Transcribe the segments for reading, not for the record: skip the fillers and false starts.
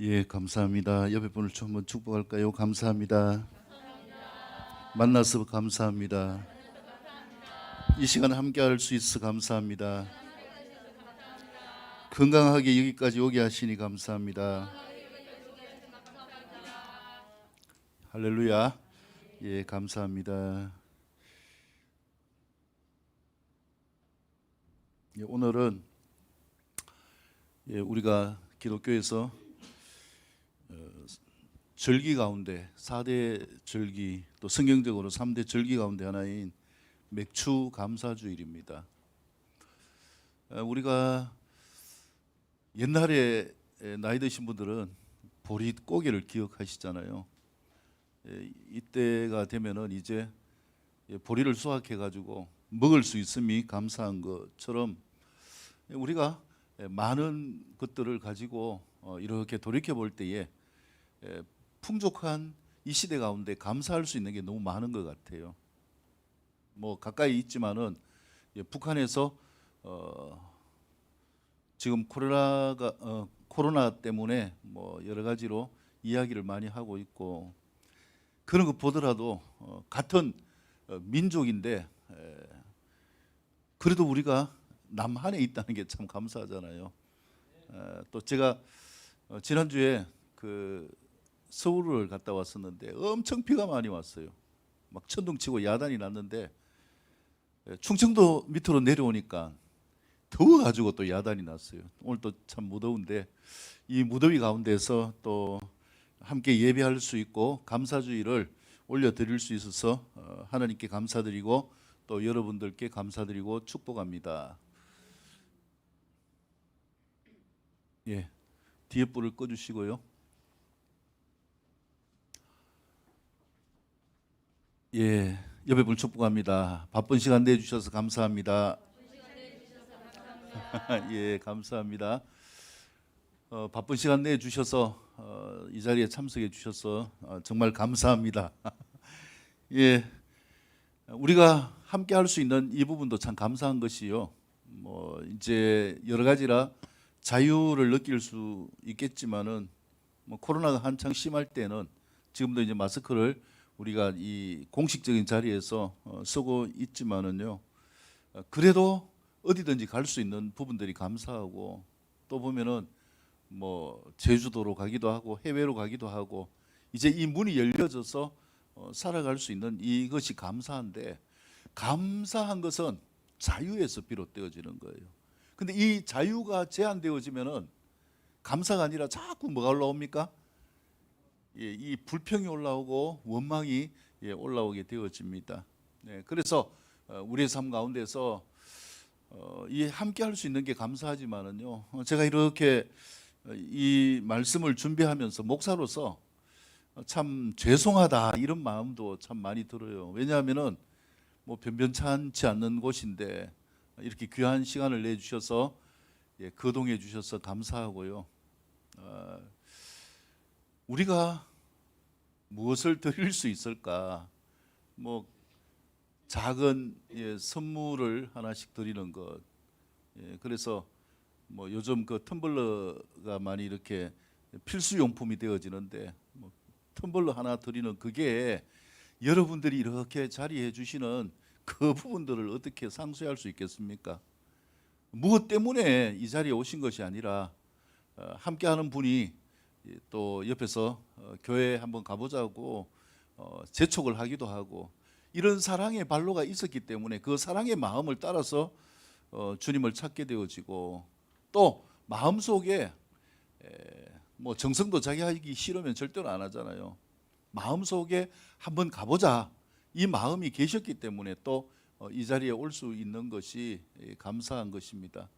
예, 감사합니다. 옆에 분을 좀 한번 축복할까요? 감사합니다. 만나서 감사합니다. 이 시간 함께할 수 있어 감사합니다. 건강하게 여기까지 오게 하시니 감사합니다. 할렐루야. 예, 감사합니다. 예, 오늘은 우리가 기독교에서 절기 가운데 4대 절기, 또 성경적으로 3대 절기 가운데 하나인 맥주 감사주일입니다. 우리가 옛날에 나이 드신 분들은 보릿고개를 기억하시잖아요. 이때가 되면은 이제 보리를 수확해 가지고 먹을 수 있음이 감사한 것처럼 우리가 많은 것들을 가지고 이렇게 돌이켜 볼 때에 풍족한 이 시대 가운데 감사할 수 있는 게 너무 많은 것 같아요. 뭐 가까이 있지만은 북한에서 지금 코로나 때문에 뭐 여러 가지로 이야기를 많이 하고 있고, 그런 거 보더라도 같은 민족인데 그래도 우리가 남한에 있다는 게 참 감사하잖아요. 또 제가 지난주에 서울을 갔다 왔었는데 엄청 비가 많이 왔어요. 막 천둥치고 야단이 났는데 충청도 밑으로 내려오니까 더워가지고 또 야단이 났어요. 오늘 또 참 무더운데 이 무더위 가운데서 또 함께 예배할 수 있고 감사주의를 올려드릴 수 있어서 하나님께 감사드리고 또 여러분들께 감사드리고 축복합니다. 예, 뒤에 불을 꺼주시고요. 예, 옆에 분 축복합니다. 바쁜 시간 내주셔서 감사합니다. 예, 감사합니다. 바쁜 시간 내주셔서 이 자리에 참석해 주셔서 정말 감사합니다. 예, 우리가 함께 할 수 있는 이 부분도 참 감사한 것이요. 뭐 이제 여러 가지라 자유를 느낄 수 있겠지만은 뭐 코로나가 한창 심할 때는 지금도 이제 마스크를 우리가 이 공식적인 자리에서 쓰고 있지만은요, 그래도 어디든지 갈 수 있는 부분들이 감사하고, 또 보면은 뭐 제주도로 가기도 하고 해외로 가기도 하고 이제 이 문이 열려져서 살아갈 수 있는 이것이 감사한데, 감사한 것은 자유에서 비롯되어지는 거예요. 근데 이 자유가 제한되어지면은 감사가 아니라 자꾸 뭐가 올라옵니까? 이 불평이 올라오고 원망이 올라오게 되어집니다. 그래서 우리의 삶 가운데서 이 함께 할 수 있는 게 감사하지만은요, 제가 이렇게 이 말씀을 준비하면서 목사로서 참 죄송하다 이런 마음도 참 많이 들어요. 왜냐하면은 뭐 변변찮지 않는 곳인데 이렇게 귀한 시간을 내주셔서 거동해 주셔서 감사하고요. 우리가 무엇을 드릴 수 있을까? 뭐 작은 선물을 하나씩 드리는 것. 그래서 뭐 요즘 텀블러가 많이 이렇게 필수 용품이 되어지는데 뭐 텀블러 하나 드리는 그게 여러분들이 이렇게 자리해 주시는 그 부분들을 어떻게 상쇄할 수 있겠습니까? 무엇 때문에 이 자리에 오신 것이 아니라 함께하는 분이 또 옆에서 교회 한번 가보자고 재촉을 하기도 하고, 이런 사랑의 발로가 있었기 때문에 그 사랑의 마음을 따라서 주님을 찾게 되어지고, 또 마음속에 뭐 정성도 자기 하기 싫으면 절대로 안 하잖아요. 마음속에 한번 가보자 이 마음이 계셨기 때문에 또 이 자리에 올 수 있는 것이 감사한 것입니다.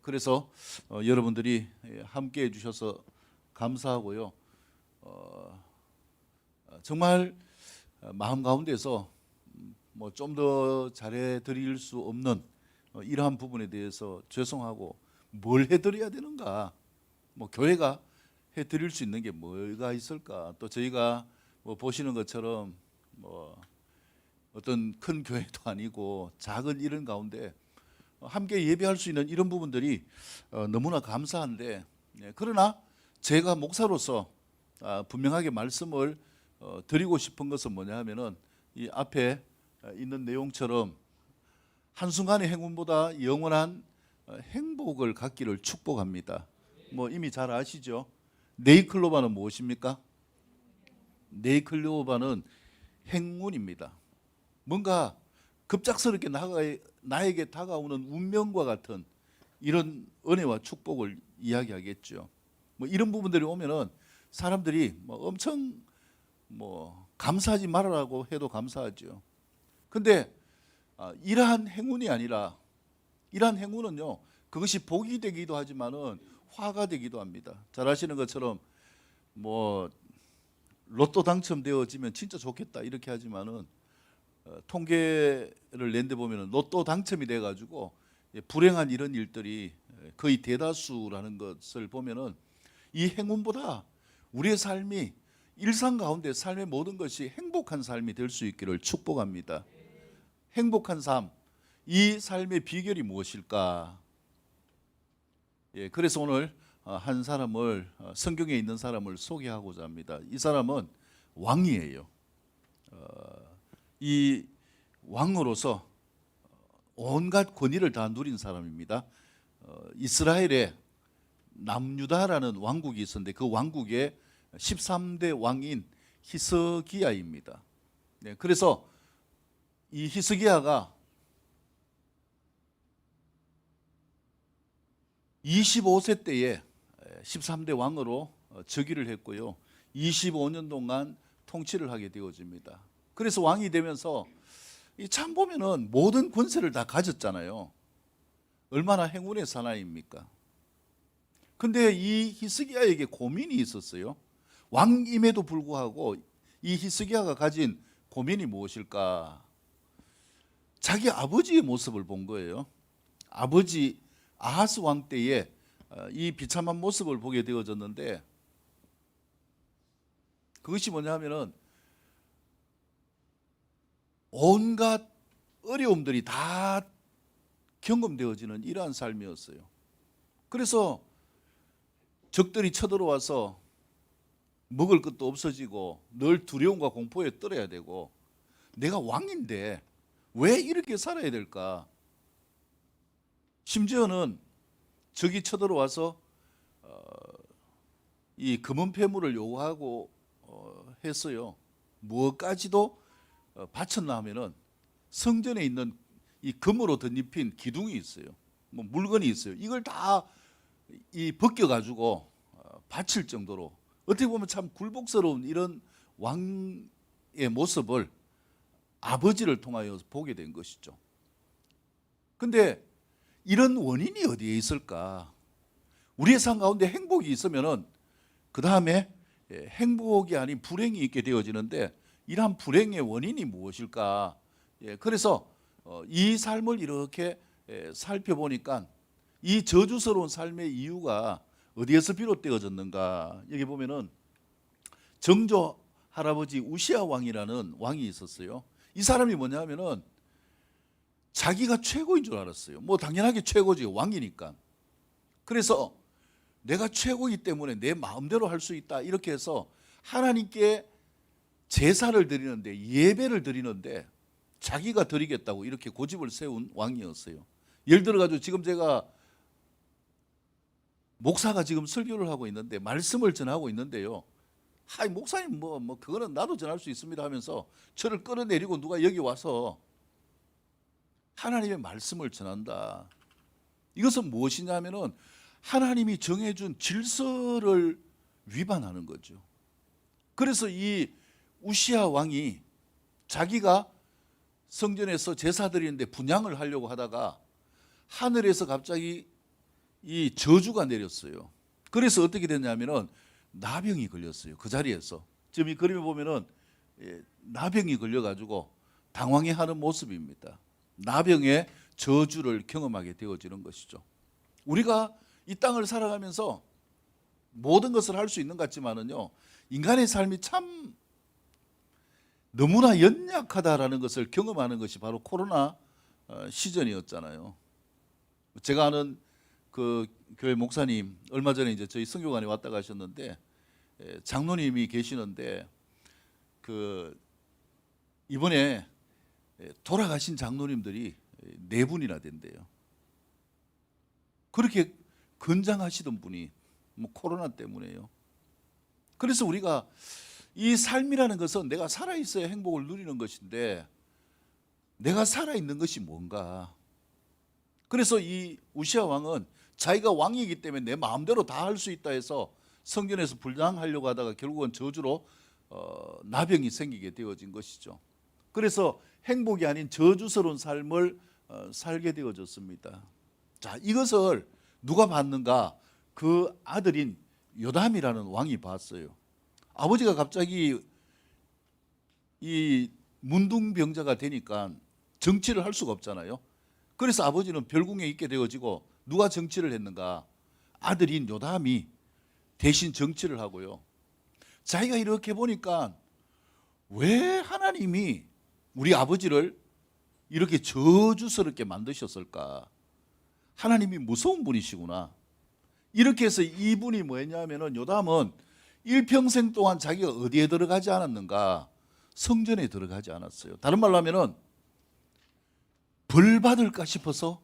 그래서 여러분들이 함께 해주셔서 감사하고요. 정말 마음 가운데서 뭐 좀 더 잘해 드릴 수 없는 이러한 부분에 대해서 죄송하고, 뭘 해드려야 되는가? 뭐 교회가 해드릴 수 있는 게 뭐가 있을까? 또 저희가 뭐 보시는 것처럼 뭐 어떤 큰 교회도 아니고 작은 이런 가운데 함께 예배할 수 있는 이런 부분들이 너무나 감사한데, 그러나 제가 목사로서 분명하게 말씀을 드리고 싶은 것은 뭐냐 하면은 이 앞에 있는 내용처럼 한순간의 행운보다 영원한 행복을 갖기를 축복합니다. 뭐 이미 잘 아시죠? 네이클로바는 무엇입니까? 네이클로바는 행운입니다. 뭔가 급작스럽게 나에게 다가오는 운명과 같은 이런 은혜와 축복을 이야기하겠죠. 뭐 이런 부분들이 오면은 사람들이 뭐 엄청 뭐 감사하지 말아라고 해도 감사하죠. 근데 이러한 행운이 아니라, 이러한 행운은요, 그것이 복이 되기도 하지만은 화가 되기도 합니다. 잘 아시는 것처럼 뭐 로또 당첨되어지면 진짜 좋겠다 이렇게 하지만은 통계를 낸 데 보면은 로또 당첨이 돼 가지고 불행한 이런 일들이 거의 대다수라는 것을 보면은 이 행운보다 우리의 삶이 일상 가운데 삶의 모든 것이 행복한 삶이 될 수 있기를 축복합니다. 행복한 삶, 이 삶의 비결이 무엇일까? 그래서 오늘 한 사람을, 성경에 있는 사람을 소개하고자 합니다. 이 사람은 왕이에요. 이 왕으로서 온갖 권위를 다 누린 사람입니다. 이스라엘에 남유다라는 왕국이 있었는데 그 왕국의 13대 왕인 히스기야입니다. 그래서 이 히스기야가 25세 때에 13대 왕으로 즉위를 했고요. 25년 동안 통치를 하게 되어집니다. 그래서 왕이 되면서 참 보면은 모든 권세를 다 가졌잖아요. 얼마나 행운의 사나이입니까? 근데 이 히스기야에게 고민이 있었어요. 왕임에도 불구하고 이 히스기야가 가진 고민이 무엇일까? 자기 아버지의 모습을 본 거예요. 아버지 아하스 왕 때에 이 비참한 모습을 보게 되어졌는데, 그것이 뭐냐면은 온갖 어려움들이 다 경험되어지는 이러한 삶이었어요. 그래서 적들이 쳐들어와서 먹을 것도 없어지고 늘 두려움과 공포에 떨어야 되고, 내가 왕인데 왜 이렇게 살아야 될까? 심지어는 적이 쳐들어와서 이 금은 폐물을 요구하고 했어요. 무엇까지도 바쳤나 하면은 성전에 있는 이 금으로 덧입힌 기둥이 있어요. 뭐 물건이 있어요. 이걸 다 벗겨 가지고 바칠 정도로, 어떻게 보면 참 굴복스러운 이런 왕의 모습을 아버지를 통하여 보게 된 것이죠. 근데 이런 원인이 어디에 있을까? 우리의 삶 가운데 행복이 있으면은 그 다음에 행복이 아닌 불행이 있게 되어지는데, 이러한 불행의 원인이 무엇일까? 그래서 이 삶을 이렇게 살펴보니까 이 저주스러운 삶의 이유가 어디에서 비롯되어졌는가? 여기 보면은 정조 할아버지 우시아 왕이라는 왕이 있었어요. 이 사람이 뭐냐면은 자기가 최고인 줄 알았어요. 뭐 당연하게 최고지, 왕이니까. 그래서 내가 최고이기 때문에 내 마음대로 할 수 있다 이렇게 해서 하나님께 제사를 드리는데, 예배를 드리는데 자기가 드리겠다고 이렇게 고집을 세운 왕이었어요. 예를 들어 가지고 지금 제가 목사가 지금 설교를 하고 있는데 말씀을 전하고 있는데요, 하이 목사님 뭐 그거는 나도 전할 수 있습니다 하면서 저를 끌어내리고 누가 여기 와서 하나님의 말씀을 전한다. 이것은 무엇이냐 하면은 하나님이 정해준 질서를 위반하는 거죠. 그래서 이 우시아 왕이 자기가 성전에서 제사 드리는데 분향을 하려고 하다가 하늘에서 갑자기 이 저주가 내렸어요. 그래서 어떻게 됐냐면은 나병이 걸렸어요. 그 자리에서. 지금 이 그림에 보면은 나병이 걸려가지고 당황해하는 모습입니다. 나병의 저주를 경험하게 되어지는 것이죠. 우리가 이 땅을 살아가면서 모든 것을 할 수 있는 것 같지만은요, 인간의 삶이 참 너무나 연약하다라는 것을 경험하는 것이 바로 코로나 시전이었잖아요. 제가 아는 그 교회 목사님 얼마 전에 이제 저희 선교관에 왔다 가셨는데 장로님이 계시는데 그 이번에 돌아가신 장로님들이 4분이나 된대요. 그렇게 건장하시던 분이 뭐 코로나 때문에요. 그래서 우리가 이 삶이라는 것은 내가 살아있어야 행복을 누리는 것인데 내가 살아있는 것이 뭔가. 그래서 이 우시아 왕은 자기가 왕이기 때문에 내 마음대로 다 할 수 있다 해서 성전에서 불장하려고 하다가 결국은 저주로 나병이 생기게 되어진 것이죠. 그래서 행복이 아닌 저주스러운 삶을 살게 되어졌습니다. 자, 이것을 누가 봤는가? 그 아들인 요담이라는 왕이 봤어요. 아버지가 갑자기 이 문둥병자가 되니까 정치를 할 수가 없잖아요. 그래서 아버지는 별궁에 있게 되어지고 누가 정치를 했는가? 아들인 요담이 대신 정치를 하고요. 자기가 이렇게 보니까 왜 하나님이 우리 아버지를 이렇게 저주스럽게 만드셨을까? 하나님이 무서운 분이시구나. 이렇게 해서 이분이 뭐였냐면은 요담은 일평생 동안 자기가 어디에 들어가지 않았는가? 성전에 들어가지 않았어요. 다른 말로 하면은 벌 받을까 싶어서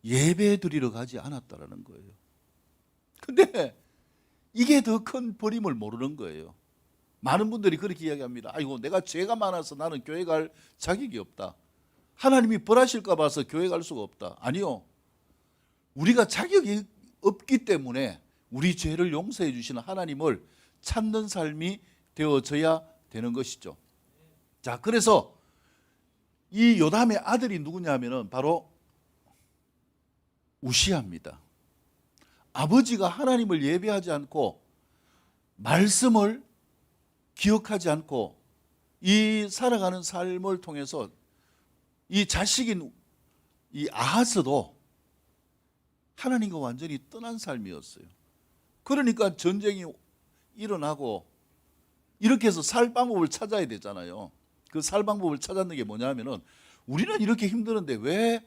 예배 드리러 가지 않았다라는 거예요. 근데 이게 더 큰 버림을 모르는 거예요. 많은 분들이 그렇게 이야기합니다. 아이고, 내가 죄가 많아서 나는 교회 갈 자격이 없다. 하나님이 벌하실까 봐서 교회 갈 수가 없다. 아니요. 우리가 자격이 없기 때문에 우리 죄를 용서해 주시는 하나님을 찾는 삶이 되어져야 되는 것이죠. 자, 그래서 이 요담의 아들이 누구냐면은 바로 우시아입니다. 아버지가 하나님을 예배하지 않고 말씀을 기억하지 않고 이 살아가는 삶을 통해서 이 자식인 이 아하스도 하나님과 완전히 떠난 삶이었어요. 그러니까 전쟁이 일어나고 이렇게 해서 살 방법을 찾아야 되잖아요. 그 살 방법을 찾았는 게 뭐냐면은 우리는 이렇게 힘드는데 왜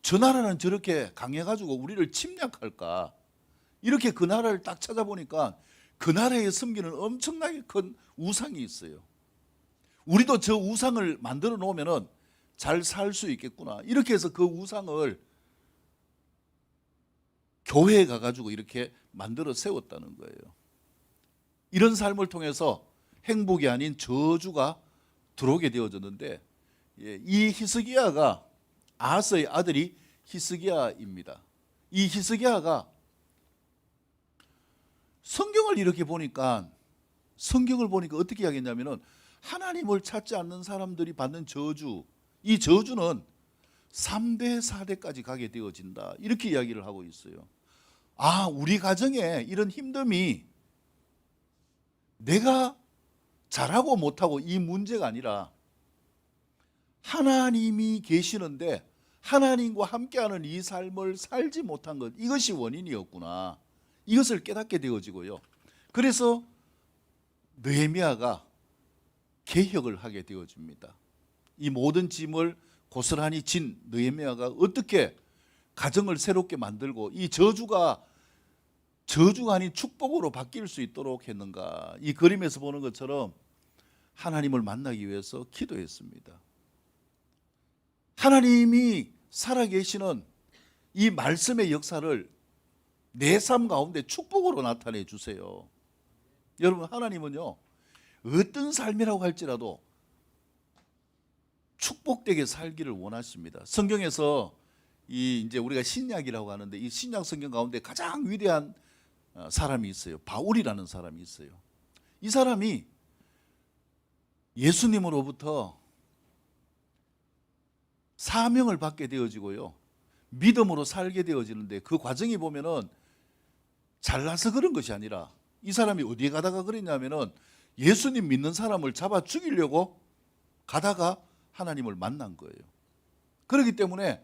저 나라는 저렇게 강해가지고 우리를 침략할까? 이렇게 그 나라를 딱 찾아보니까 그 나라에 섬기는 엄청나게 큰 우상이 있어요. 우리도 저 우상을 만들어 놓으면은 잘 살 수 있겠구나. 이렇게 해서 그 우상을 교회에 가가지고 이렇게 만들어 세웠다는 거예요. 이런 삶을 통해서 행복이 아닌 저주가 들어오게 되어졌는데, 이 히스기야가 아하스의 아들이 히스기야입니다. 이 히스기야가 성경을 보니까 어떻게 이야기했냐면은 하나님을 찾지 않는 사람들이 받는 저주, 이 저주는 3대 4대까지 가게 되어진다. 이렇게 이야기를 하고 있어요. 아, 우리 가정에 이런 힘듦이 내가 잘하고 못하고 이 문제가 아니라 하나님이 계시는데 하나님과 함께하는 이 삶을 살지 못한 것, 이것이 원인이었구나. 이것을 깨닫게 되어지고요. 그래서 느헤미야가 개혁을 하게 되어집니다. 이 모든 짐을 고스란히 진 느헤미야가 어떻게 가정을 새롭게 만들고 이 저주가 아닌 축복으로 바뀔 수 있도록 했는가. 이 그림에서 보는 것처럼 하나님을 만나기 위해서 기도했습니다. 하나님이 살아계시는 이 말씀의 역사를 내 삶 가운데 축복으로 나타내 주세요. 여러분, 하나님은요, 어떤 삶이라고 할지라도 축복되게 살기를 원하십니다. 성경에서 이제 우리가 신약이라고 하는데 이 신약 성경 가운데 가장 위대한 사람이 있어요. 바울이라는 사람이 있어요. 이 사람이 예수님으로부터 사명을 받게 되어지고요, 믿음으로 살게 되어지는데 그 과정이 보면은 잘나서 그런 것이 아니라 이 사람이 어디에 가다가 그랬냐면은 예수님 믿는 사람을 잡아 죽이려고 가다가 하나님을 만난 거예요. 그렇기 때문에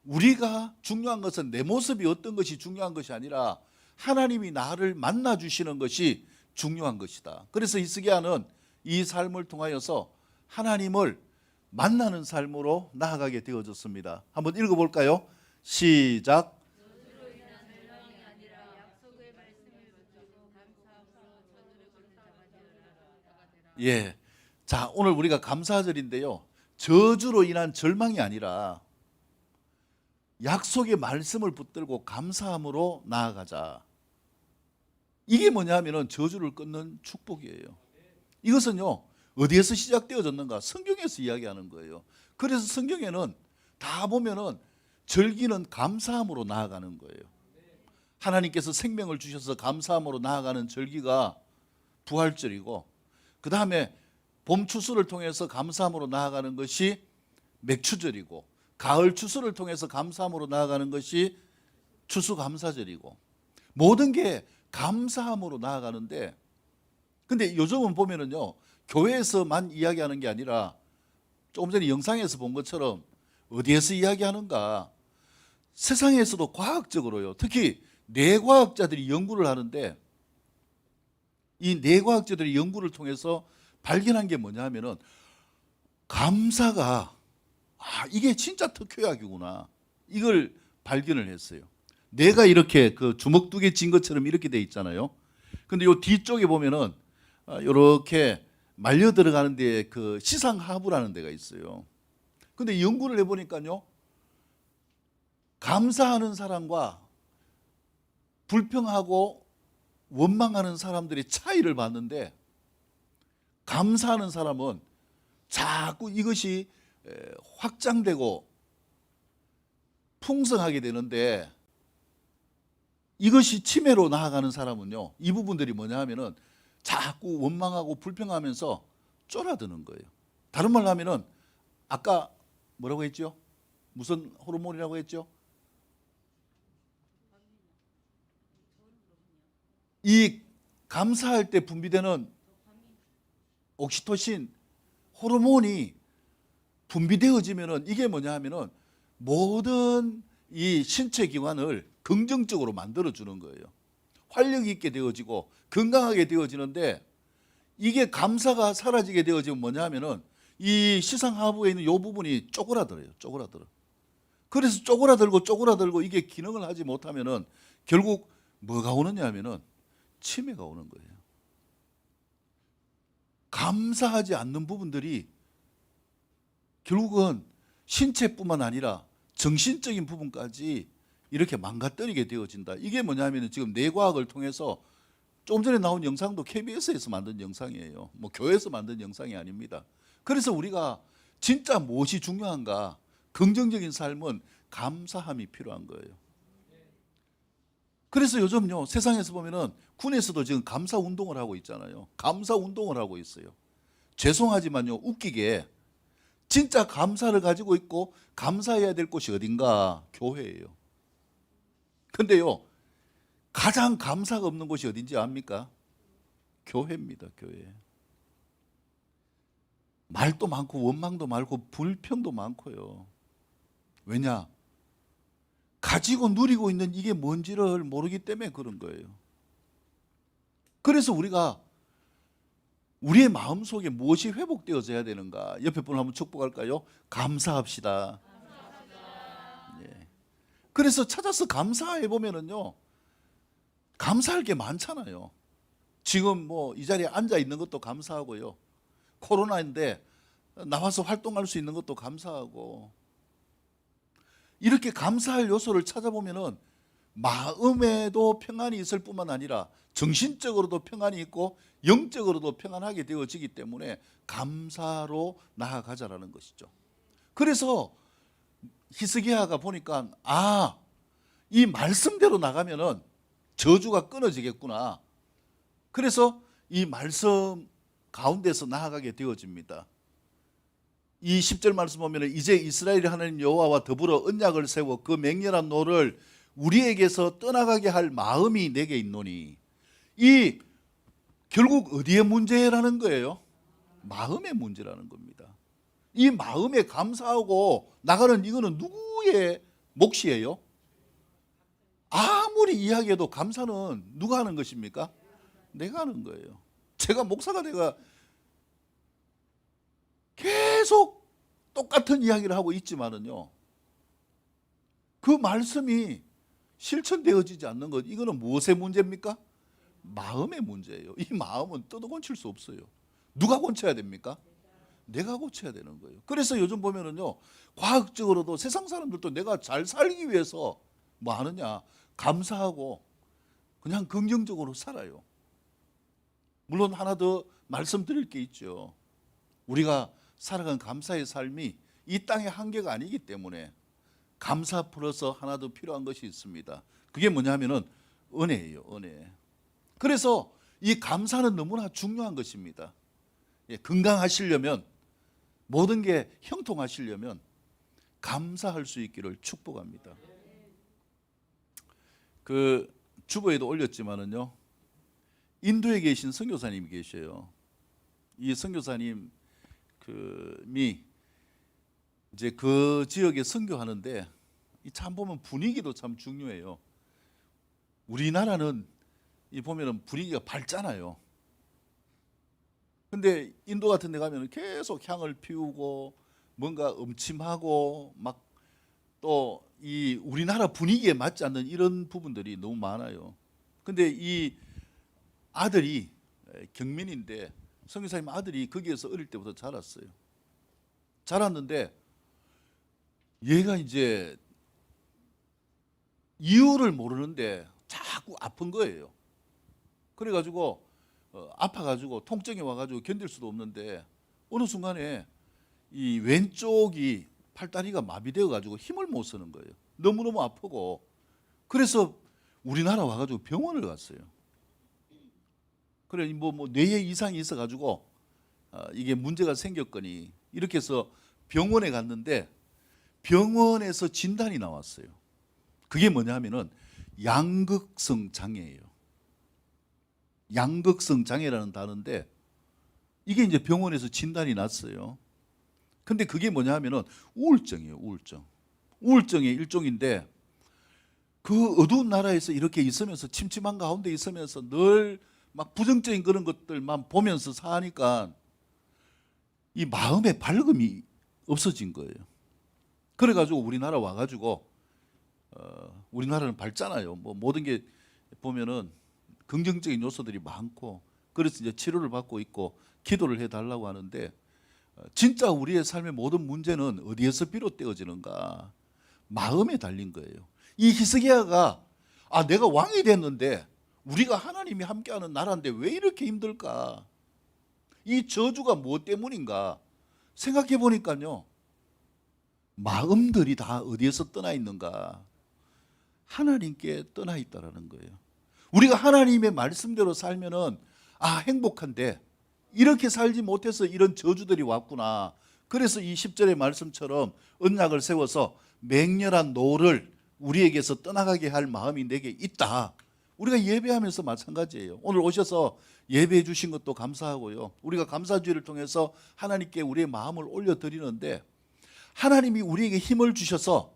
우리가 중요한 것은 내 모습이 어떤 것이 중요한 것이 아니라 하나님이 나를 만나 주시는 것이 중요한 것이다. 그래서 히스기야는 이 삶을 통하여서 하나님을 만나는 삶으로 나아가게 되어졌습니다. 한번 읽어볼까요? 시작. 예. 자, 오늘 우리가 감사절인데요. 저주로 인한 절망이 아니라 약속의 말씀을 붙들고 감사함으로 나아가자. 이게 뭐냐면은 저주를 끊는 축복이에요. 이것은요, 어디에서 시작되어졌는가? 성경에서 이야기하는 거예요. 그래서 성경에는 다 보면은 절기는 감사함으로 나아가는 거예요. 하나님께서 생명을 주셔서 감사함으로 나아가는 절기가 부활절이고, 그 다음에 봄 추수를 통해서 감사함으로 나아가는 것이 맥추절이고, 가을 추수를 통해서 감사함으로 나아가는 것이 추수감사절이고, 모든 게 감사함으로 나아가는데, 근데 요즘은 보면은요, 교회에서만 이야기하는 게 아니라 조금 전에 영상에서 본 것처럼 어디에서 이야기하는가? 세상에서도 과학적으로요. 특히 뇌과학자들이 연구를 하는데, 이 뇌과학자들이 연구를 통해서 발견한 게 뭐냐면은 감사가 이게 진짜 특효약이구나. 이걸 발견을 했어요. 뇌가 이렇게 그 주먹 두 개 쥔 것처럼 이렇게 돼 있잖아요. 근데 요 뒤쪽에 보면은 이렇게 말려 들어가는 데에 그 시상하부라는 데가 있어요. 근데 연구를 해보니까요, 감사하는 사람과 불평하고 원망하는 사람들의 차이를 봤는데, 감사하는 사람은 자꾸 이것이 확장되고 풍성하게 되는데, 이것이 치매로 나아가는 사람은요, 이 부분들이 뭐냐 하면은 자꾸 원망하고 불평하면서 쫄아드는 거예요. 다른 말로 하면은 아까 뭐라고 했죠? 무슨 호르몬이라고 했죠? 이 감사할 때 분비되는 옥시토신 호르몬이 분비되어지면은 이게 뭐냐 하면은 모든 이 신체 기관을 긍정적으로 만들어주는 거예요. 활력 있게 되어지고 건강하게 되어지는데, 이게 감사가 사라지게 되어지면 뭐냐 하면은 이 시상하부에 있는 이 부분이 쪼그라들어요. 쪼그라들어. 그래서 쪼그라들고 이게 기능을 하지 못하면은 결국 뭐가 오느냐 하면은 치매가 오는 거예요. 감사하지 않는 부분들이 결국은 신체뿐만 아니라 정신적인 부분까지 이렇게 망가뜨리게 되어진다. 이게 뭐냐면 지금 뇌과학을 통해서 조금 전에 나온 영상도 KBS에서 만든 영상이에요. 뭐 교회에서 만든 영상이 아닙니다. 그래서 우리가 진짜 무엇이 중요한가? 긍정적인 삶은 감사함이 필요한 거예요. 그래서 요즘요, 세상에서 보면은 군에서도 지금 감사 운동을 하고 있잖아요. 감사 운동을 하고 있어요. 죄송하지만요, 웃기게 진짜 감사를 가지고 있고 감사해야 될 곳이 어딘가? 교회예요. 근데요, 가장 감사가 없는 곳이 어딘지 압니까? 교회입니다, 교회. 말도 많고 원망도 많고 불평도 많고요. 왜냐? 가지고 누리고 있는 이게 뭔지를 모르기 때문에 그런 거예요. 그래서 우리가 우리의 마음속에 무엇이 회복되어져야 되는가? 옆에 분을 한번 축복할까요? 감사합시다. 예. 그래서 찾아서 감사해 보면은요, 감사할 게 많잖아요. 지금 뭐 이 자리에 앉아 있는 것도 감사하고요. 코로나인데 나와서 활동할 수 있는 것도 감사하고, 이렇게 감사할 요소를 찾아보면은 마음에도 평안이 있을 뿐만 아니라 정신적으로도 평안이 있고 영적으로도 평안하게 되어지기 때문에 감사로 나아가자라는 것이죠. 그래서 히스기야가 보니까 이 말씀대로 나가면은 저주가 끊어지겠구나. 그래서 이 말씀 가운데서 나아가게 되어집니다. 이 10절 말씀 보면 이제 이스라엘 하나님 여호와와 더불어 언약을 세워 그 맹렬한 노를 우리에게서 떠나가게 할 마음이 내게 있노니, 이 결국 어디의 문제라는 거예요? 마음의 문제라는 겁니다. 이 마음에 감사하고 나가는 이거는 누구의 몫이에요? 아무리 이야기해도 감사는 누가 하는 것입니까? 내가 하는 거예요. 제가 목사가 내가 계속 똑같은 이야기를 하고 있지만은요, 그 말씀이 실천되어지지 않는 것, 이거는 무엇의 문제입니까? 마음의 문제예요. 이 마음은 뜯어고칠 수 없어요. 누가 고쳐야 됩니까? 내가 고쳐야 되는 거예요. 그래서 요즘 보면은요, 과학적으로도 세상 사람들도 내가 잘 살기 위해서 뭐 하느냐, 감사하고 그냥 긍정적으로 살아요. 물론 하나 더 말씀드릴 게 있죠. 우리가 살아간 감사의 삶이 이 땅의 한계가 아니기 때문에 감사 플러스 하나 더 필요한 것이 있습니다. 그게 뭐냐면은 은혜예요, 은혜. 그래서 이 감사는 너무나 중요한 것입니다. 건강하시려면, 모든 게 형통하시려면 감사할 수 있기를 축복합니다. 그 주보에도 올렸지만은요, 인도에 계신 선교사님이 계셔요. 이 선교사님이 이제 그 지역에 선교하는데 참 보면 분위기도 참 중요해요. 우리나라는 이 보면은 분위기가 밝잖아요. 근데 인도 같은 데 가면 계속 향을 피우고 뭔가 음침하고 막 또 이 우리나라 분위기에 맞지 않는 이런 부분들이 너무 많아요. 근데 이 아들이 경민인데 선교사님 아들이 거기에서 어릴 때부터 자랐어요. 자랐는데 얘가 이제 이유를 모르는데 자꾸 아픈 거예요. 그래가지고 아파가지고 통증이 와가지고 견딜 수도 없는데 어느 순간에 이 왼쪽이 팔다리가 마비되어 가지고 힘을 못 쓰는 거예요. 너무너무 아프고. 그래서 우리나라 와가지고 병원을 갔어요. 그래 뭐 뇌에 이상이 있어가지고 이게 문제가 생겼거니 이렇게 해서 병원에 갔는데 병원에서 진단이 나왔어요. 그게 뭐냐면은 양극성 장애예요. 양극성 장애라는 단어인데 이게 이제 병원에서 진단이 났어요. 근데 그게 뭐냐면은 우울증이에요, 우울증. 우울증의 일종인데 그 어두운 나라에서 이렇게 있으면서 침침한 가운데 있으면서 늘 막 부정적인 그런 것들만 보면서 사니까 이 마음의 밝음이 없어진 거예요. 그래가지고 우리나라 와가지고 우리나라는 밝잖아요. 뭐 모든 게 보면은 긍정적인 요소들이 많고 그래서 이제 치료를 받고 있고 기도를 해달라고 하는데 진짜 우리의 삶의 모든 문제는 어디에서 비롯되어지는가? 마음에 달린 거예요. 이 히스기야가 내가 왕이 됐는데 우리가 하나님이 함께하는 나라인데 왜 이렇게 힘들까? 이 저주가 무엇 때문인가? 생각해 보니까요. 마음들이 다 어디에서 떠나 있는가? 하나님께 떠나 있다라는 거예요. 우리가 하나님의 말씀대로 살면은 행복한데 이렇게 살지 못해서 이런 저주들이 왔구나. 그래서 이 10절의 말씀처럼 언약을 세워서 맹렬한 노를 우리에게서 떠나가게 할 마음이 내게 있다. 우리가 예배하면서 마찬가지예요. 오늘 오셔서 예배해 주신 것도 감사하고요. 우리가 감사주의를 통해서 하나님께 우리의 마음을 올려드리는데 하나님이 우리에게 힘을 주셔서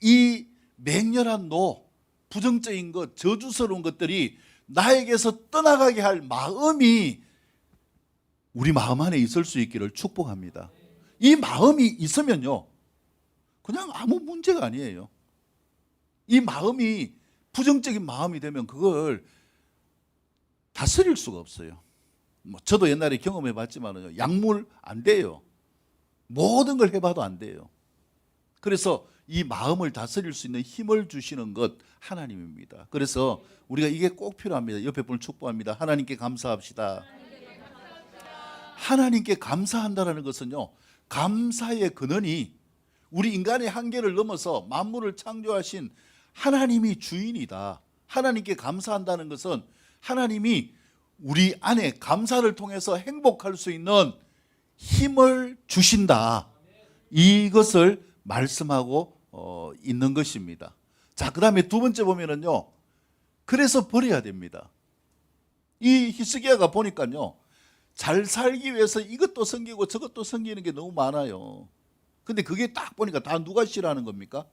이 맹렬한 노, 부정적인 것, 저주스러운 것들이 나에게서 떠나가게 할 마음이 우리 마음 안에 있을 수 있기를 축복합니다. 이 마음이 있으면요, 그냥 아무 문제가 아니에요. 이 마음이 부정적인 마음이 되면 그걸 다스릴 수가 없어요. 저도 옛날에 경험해 봤지만요, 약물 안 돼요. 모든 걸 해봐도 안 돼요. 그래서 이 마음을 다스릴 수 있는 힘을 주시는 것 하나님입니다. 그래서 우리가 이게 꼭 필요합니다. 옆에 분을 축복합니다. 하나님께 감사합시다. 하나님께 감사한다는 것은요, 감사의 근원이 우리 인간의 한계를 넘어서 만물을 창조하신 하나님이 주인이다. 하나님께 감사한다는 것은 하나님이 우리 안에 감사를 통해서 행복할 수 있는 힘을 주신다. 이것을 말씀하고 있는 것입니다. 자, 그 다음에 두 번째 보면은요, 그래서 버려야 됩니다. 이 히스기야가 보니까요, 잘 살기 위해서 이것도 섬기고 저것도 섬기는 게 너무 많아요. 근데 그게 딱 보니까 다 누가 싫어하는 겁니까?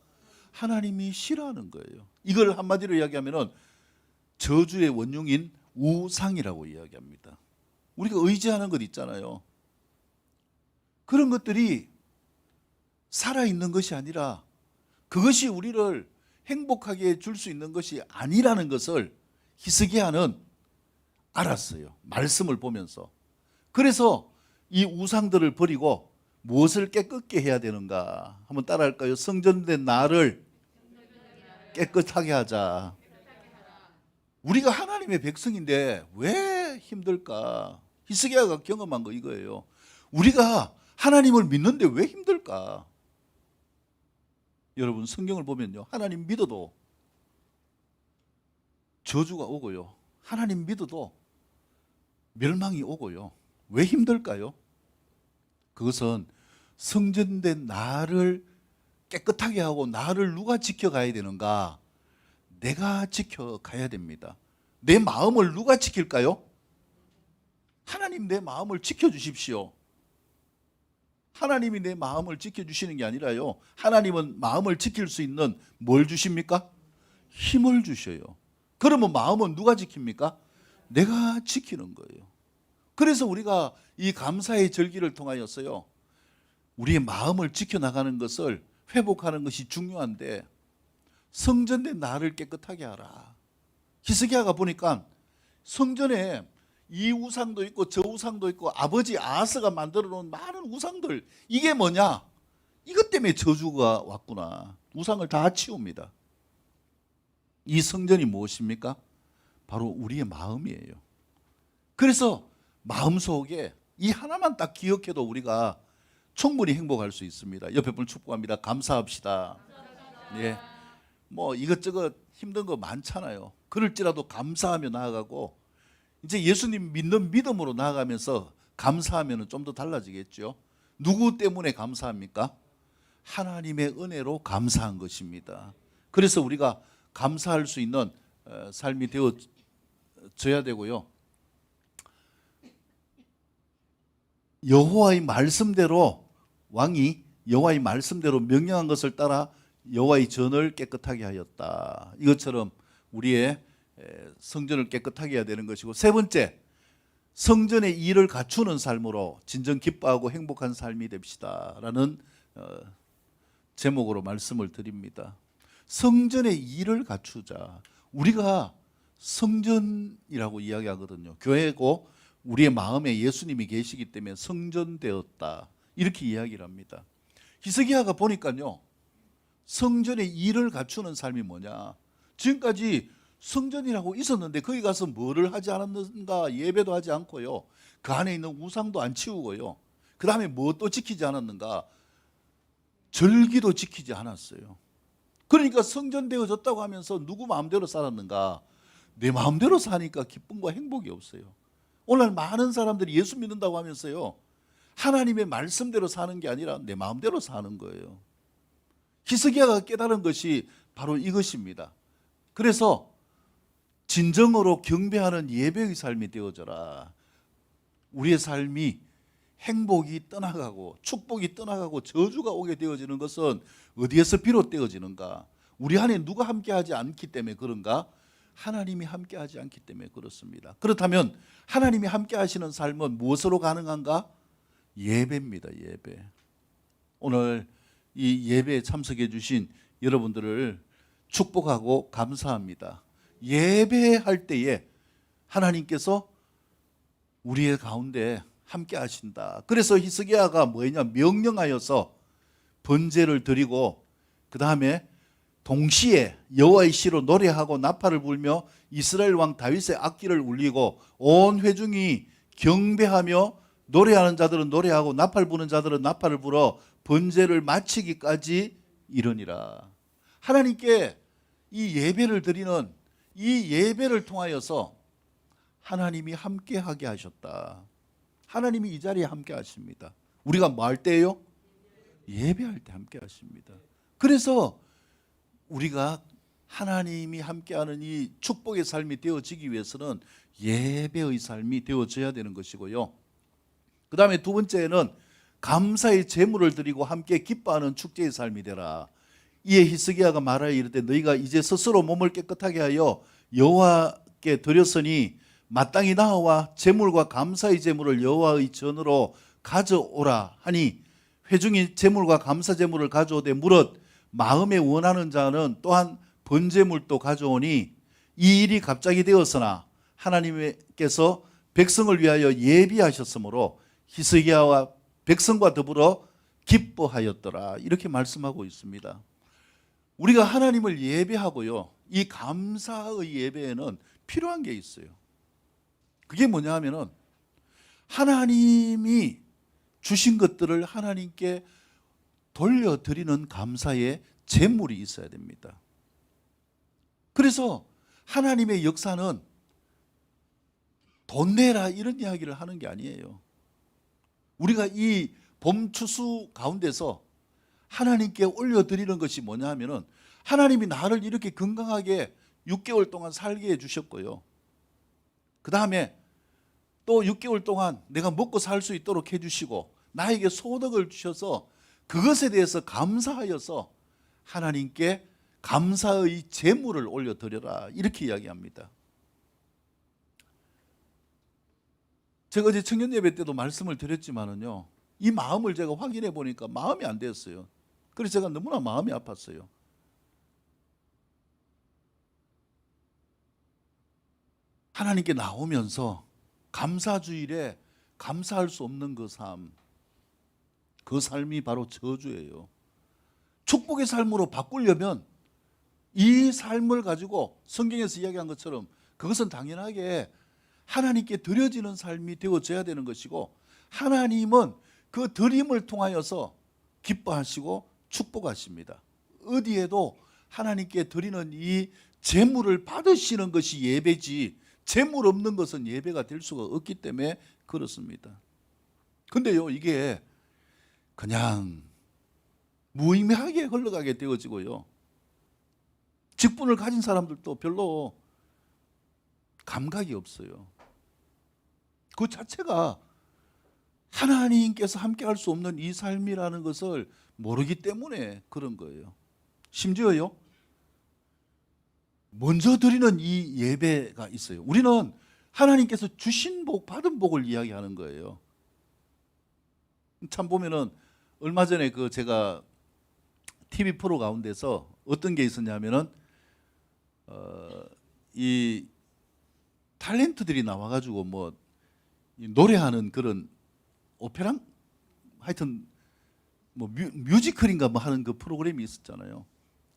하나님이 싫어하는 거예요. 이걸 한마디로 이야기하면은 저주의 원흉인 우상이라고 이야기합니다. 우리가 의지하는 것 있잖아요. 그런 것들이 살아있는 것이 아니라 그것이 우리를 행복하게 줄 수 있는 것이 아니라는 것을 히스기야는 알았어요. 말씀을 보면서. 그래서 이 우상들을 버리고 무엇을 깨끗게 해야 되는가? 한번 따라할까요? 성전된 나를 깨끗하게 하자. 우리가 하나님의 백성인데 왜 힘들까? 히스기야가 경험한 거 이거예요. 우리가 하나님을 믿는데 왜 힘들까? 여러분 성경을 보면요, 하나님 믿어도 저주가 오고요, 하나님 믿어도 멸망이 오고요. 왜 힘들까요? 그것은 성전된 나를 깨끗하게 하고 나를 누가 지켜가야 되는가? 내가 지켜가야 됩니다. 내 마음을 누가 지킬까요? 하나님 내 마음을 지켜주십시오. 하나님이 내 마음을 지켜주시는 게 아니라요, 하나님은 마음을 지킬 수 있는 뭘 주십니까? 힘을 주셔요. 그러면 마음은 누가 지킵니까? 내가 지키는 거예요. 그래서 우리가 이 감사의 절기를 통하여서요, 우리의 마음을 지켜나가는 것을 회복하는 것이 중요한데, 성전의 나를 깨끗하게 하라. 히스기야가 보니까 성전에 이 우상도 있고 저 우상도 있고 아버지 아하스가 만들어 놓은 많은 우상들, 이게 뭐냐? 이것 때문에 저주가 왔구나. 우상을 다 치웁니다. 이 성전이 무엇입니까? 바로 우리의 마음이에요. 그래서 마음속에 이 하나만 딱 기억해도 우리가 충분히 행복할 수 있습니다. 옆에 분 축복합니다. 감사합시다. 예. 뭐 이것저것 힘든 거 많잖아요. 그럴지라도 감사하며 나아가고, 이제 예수님 믿는 믿음으로 나아가면서 감사하면 좀 더 달라지겠죠. 누구 때문에 감사합니까? 하나님의 은혜로 감사한 것입니다. 그래서 우리가 감사할 수 있는 삶이 되어져야 되고요, 여호와의 말씀대로, 왕이 여호와의 말씀대로 명령한 것을 따라 여호와의 전을 깨끗하게 하였다. 이것처럼 우리의 성전을 깨끗하게 해야 되는 것이고, 세 번째, 성전의 일을 갖추는 삶으로 진정 기뻐하고 행복한 삶이 됩시다 라는 제목으로 말씀을 드립니다. 성전의 일을 갖추자. 우리가 성전이라고 이야기하거든요. 교회고 우리의 마음에 예수님이 계시기 때문에 성전되었다, 이렇게 이야기를 합니다. 히스기야가 보니까요, 성전의 일을 갖추는 삶이 뭐냐? 지금까지 성전이라고 있었는데 거기 가서 뭐를 하지 않았는가? 예배도 하지 않고요, 그 안에 있는 우상도 안 치우고요, 그 다음에 뭐 또 지키지 않았는가? 절기도 지키지 않았어요. 그러니까 성전되어졌다고 하면서 누구 마음대로 살았는가? 내 마음대로 사니까 기쁨과 행복이 없어요. 오늘 많은 사람들이 예수 믿는다고 하면서요, 하나님의 말씀대로 사는 게 아니라 내 마음대로 사는 거예요. 히스기야가 깨달은 것이 바로 이것입니다. 그래서 진정으로 경배하는 예배의 삶이 되어져라. 우리의 삶이 행복이 떠나가고 축복이 떠나가고 저주가 오게 되어지는 것은 어디에서 비롯되어지는가? 우리 안에 누가 함께하지 않기 때문에 그런가? 하나님이 함께하지 않기 때문에 그렇습니다. 그렇다면 하나님이 함께하시는 삶은 무엇으로 가능한가? 예배입니다. 예배. 오늘 이 예배에 참석해 주신 여러분들을 축복하고 감사합니다. 예배할 때에 하나님께서 우리의 가운데 함께 하신다. 그래서 히스기야가 뭐냐? 명령하여서 번제를 드리고, 그 다음에 동시에 여호와의 시로 노래하고 나팔을 불며 이스라엘 왕 다윗의 악기를 울리고 온 회중이 경배하며, 노래하는 자들은 노래하고 나팔 부는 자들은 나팔을 불어 번제를 마치기까지 이르니라. 하나님께 이 예배를 드리는 이 예배를 통하여서 하나님이 함께하게 하셨다. 하나님이 이 자리에 함께 하십니다. 우리가 뭐 할 때예요? 예배할 때 함께 하십니다. 그래서 우리가 하나님이 함께하는 이 축복의 삶이 되어지기 위해서는 예배의 삶이 되어져야 되는 것이고요, 그 다음에 두 번째는 감사의 제물을 드리고 함께 기뻐하는 축제의 삶이 되라. 이에 히스기야가 말하여 이르되 너희가 이제 스스로 몸을 깨끗하게 하여 여호와께 드렸으니 마땅히 나와 제물과 감사의 제물을 여호와의 전으로 가져오라 하니, 회중이 제물과 감사 제물을 가져오되 무릇 마음에 원하는 자는 또한 번제물도 가져오니 이 일이 갑자기 되었으나 하나님께서 백성을 위하여 예비하셨으므로 히스기야와 백성과 더불어 기뻐하였더라. 이렇게 말씀하고 있습니다. 우리가 하나님을 예배하고요, 이 감사의 예배에는 필요한 게 있어요. 그게 뭐냐 하면은 하나님이 주신 것들을 하나님께 돌려드리는 감사의 제물이 있어야 됩니다. 그래서 하나님의 역사는 돈 내라 이런 이야기를 하는 게 아니에요. 우리가 이 봄추수 가운데서 하나님께 올려드리는 것이 뭐냐 하면은 하나님이 나를 이렇게 건강하게 6개월 동안 살게 해주셨고요, 그 다음에 또 6개월 동안 내가 먹고 살 수 있도록 해주시고 나에게 소득을 주셔서 그것에 대해서 감사하여서 하나님께 감사의 제물을 올려드려라, 이렇게 이야기합니다. 제가 어제 청년 예배 때도 말씀을 드렸지만은요, 이 마음을 제가 확인해 보니까 마음이 안 됐어요. 그래서 제가 너무나 마음이 아팠어요. 하나님께 나오면서 감사주일에 감사할 수 없는 그 삶, 그 삶이 바로 저주예요. 축복의 삶으로 바꾸려면 이 삶을 가지고 성경에서 이야기한 것처럼 그것은 당연하게 하나님께 드려지는 삶이 되어져야 되는 것이고, 하나님은 그 드림을 통하여서 기뻐하시고 축복하십니다. 어디에도 하나님께 드리는 이 제물을 받으시는 것이 예배지, 제물 없는 것은 예배가 될 수가 없기 때문에 그렇습니다. 근데요, 이게 그냥 무의미하게 흘러가게 되어지고요, 직분을 가진 사람들도 별로 감각이 없어요. 그 자체가 하나님께서 함께 할 수 없는 이 삶이라는 것을 모르기 때문에 그런 거예요. 심지어요, 먼저 드리는 이 예배가 있어요. 우리는 하나님께서 주신 복, 받은 복을 이야기하는 거예요. 참 보면은 얼마 전에 그 제가 TV 프로 가운데서 어떤 게 있었냐면은 이 탤런트들이 나와가지고 뭐 노래하는 그런 오페라, 하여튼 뭐 뮤지컬인가 뭐 하는 그 프로그램이 있었잖아요.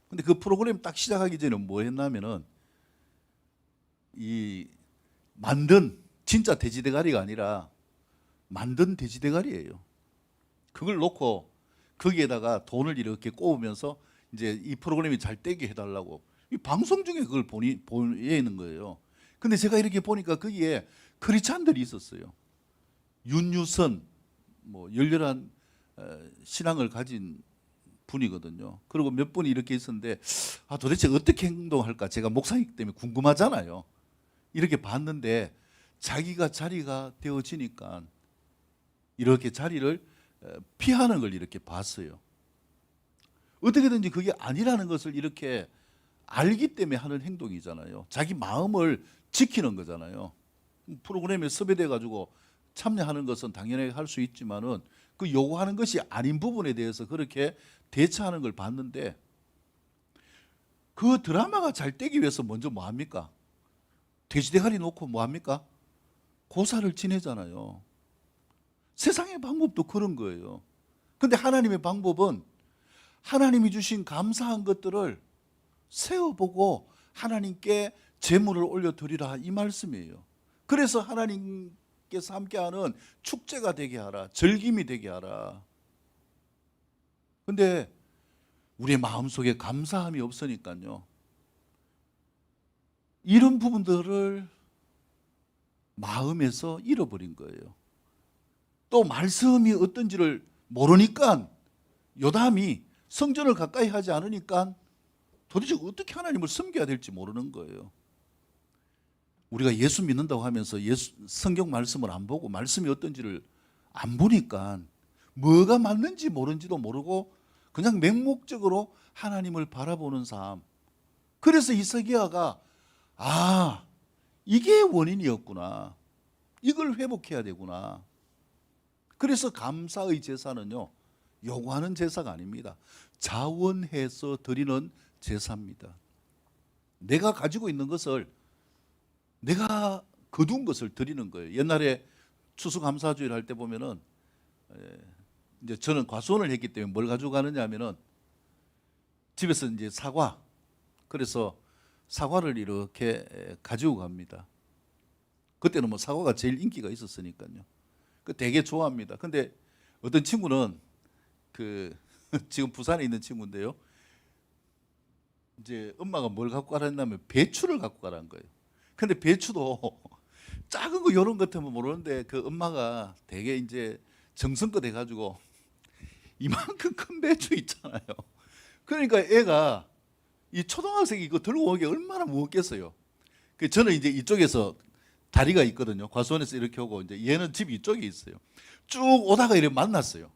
근데 그 프로그램 딱 시작하기 전에 뭐 했냐면은 이 만든 진짜 돼지대가리가 아니라 만든 돼지대가리예요. 그걸 놓고 거기에다가 돈을 이렇게 꼽으면서 이제 이 프로그램이 잘 되게 해달라고 이 방송 중에 그걸 보이는 거예요. 근데 제가 이렇게 보니까 거기에 크리스찬들이 있었어요. 윤유선, 뭐 열렬한 신앙을 가진 분이거든요. 그리고 몇 분이 이렇게 있었는데 도대체 어떻게 행동할까, 제가 목사이기 때문에 궁금하잖아요. 이렇게 봤는데 자기가 자리가 되어지니까 이렇게 자리를 피하는 걸 이렇게 봤어요. 어떻게든지 그게 아니라는 것을 이렇게 알기 때문에 하는 행동이잖아요. 자기 마음을 지키는 거잖아요. 프로그램에 섭외돼 가지고 참여하는 것은 당연히 할 수 있지만은 그 요구하는 것이 아닌 부분에 대해서 그렇게 대처하는 걸 봤는데, 그 드라마가 잘 되기 위해서 먼저 뭐 합니까? 돼지대가리 놓고 뭐 합니까? 고사를 지내잖아요. 세상의 방법도 그런 거예요. 근데 하나님의 방법은 하나님이 주신 감사한 것들을 세어보고 하나님께 제물을 올려드리라, 이 말씀이에요. 그래서 하나님께서 함께하는 축제가 되게 하라, 즐김이 되게 하라. 근데 우리의 마음속에 감사함이 없으니까요, 이런 부분들을 마음에서 잃어버린 거예요. 또 말씀이 어떤지를 모르니까 요담이 성전을 가까이 하지 않으니까 도대체 어떻게 하나님을 섬겨야 될지 모르는 거예요. 우리가 예수 믿는다고 하면서 성경 말씀을 안 보고 말씀이 어떤지를 안 보니까 뭐가 맞는지 모른지도 모르고 그냥 맹목적으로 하나님을 바라보는 삶. 그래서 히스기야가 이게 원인이었구나, 이걸 회복해야 되구나. 그래서 감사의 제사는요, 요구하는 제사가 아닙니다. 자원해서 드리는 제사입니다. 내가 가지고 있는 것을 내가 거둔 것을 드리는 거예요. 옛날에 추수감사주일 할 때 보면은 이제 저는 과수원을 했기 때문에 뭘 가지고 가느냐 하면은 집에서 이제 사과, 그래서 사과를 이렇게 가지고 갑니다. 그때는 뭐 사과가 제일 인기가 있었으니까요. 그 되게 좋아합니다. 근데 어떤 친구는 그 지금 부산에 있는 친구인데요. 이제 엄마가 뭘 갖고 가라 했냐면 배추를 갖고 가라는 거예요. 근데 배추도 작은 거 이런 것 같으면 모르는데 그 엄마가 되게 이제 정성껏 해가지고 이만큼 큰 배추 있잖아요. 그러니까 애가 이 초등학생이 이거 들고 오기 얼마나 무겁겠어요. 그 저는 이제 이쪽에서 다리가 있거든요. 과수원에서 이렇게 오고 이제 얘는 집 이쪽에 있어요. 쭉 오다가 이렇게 만났어요.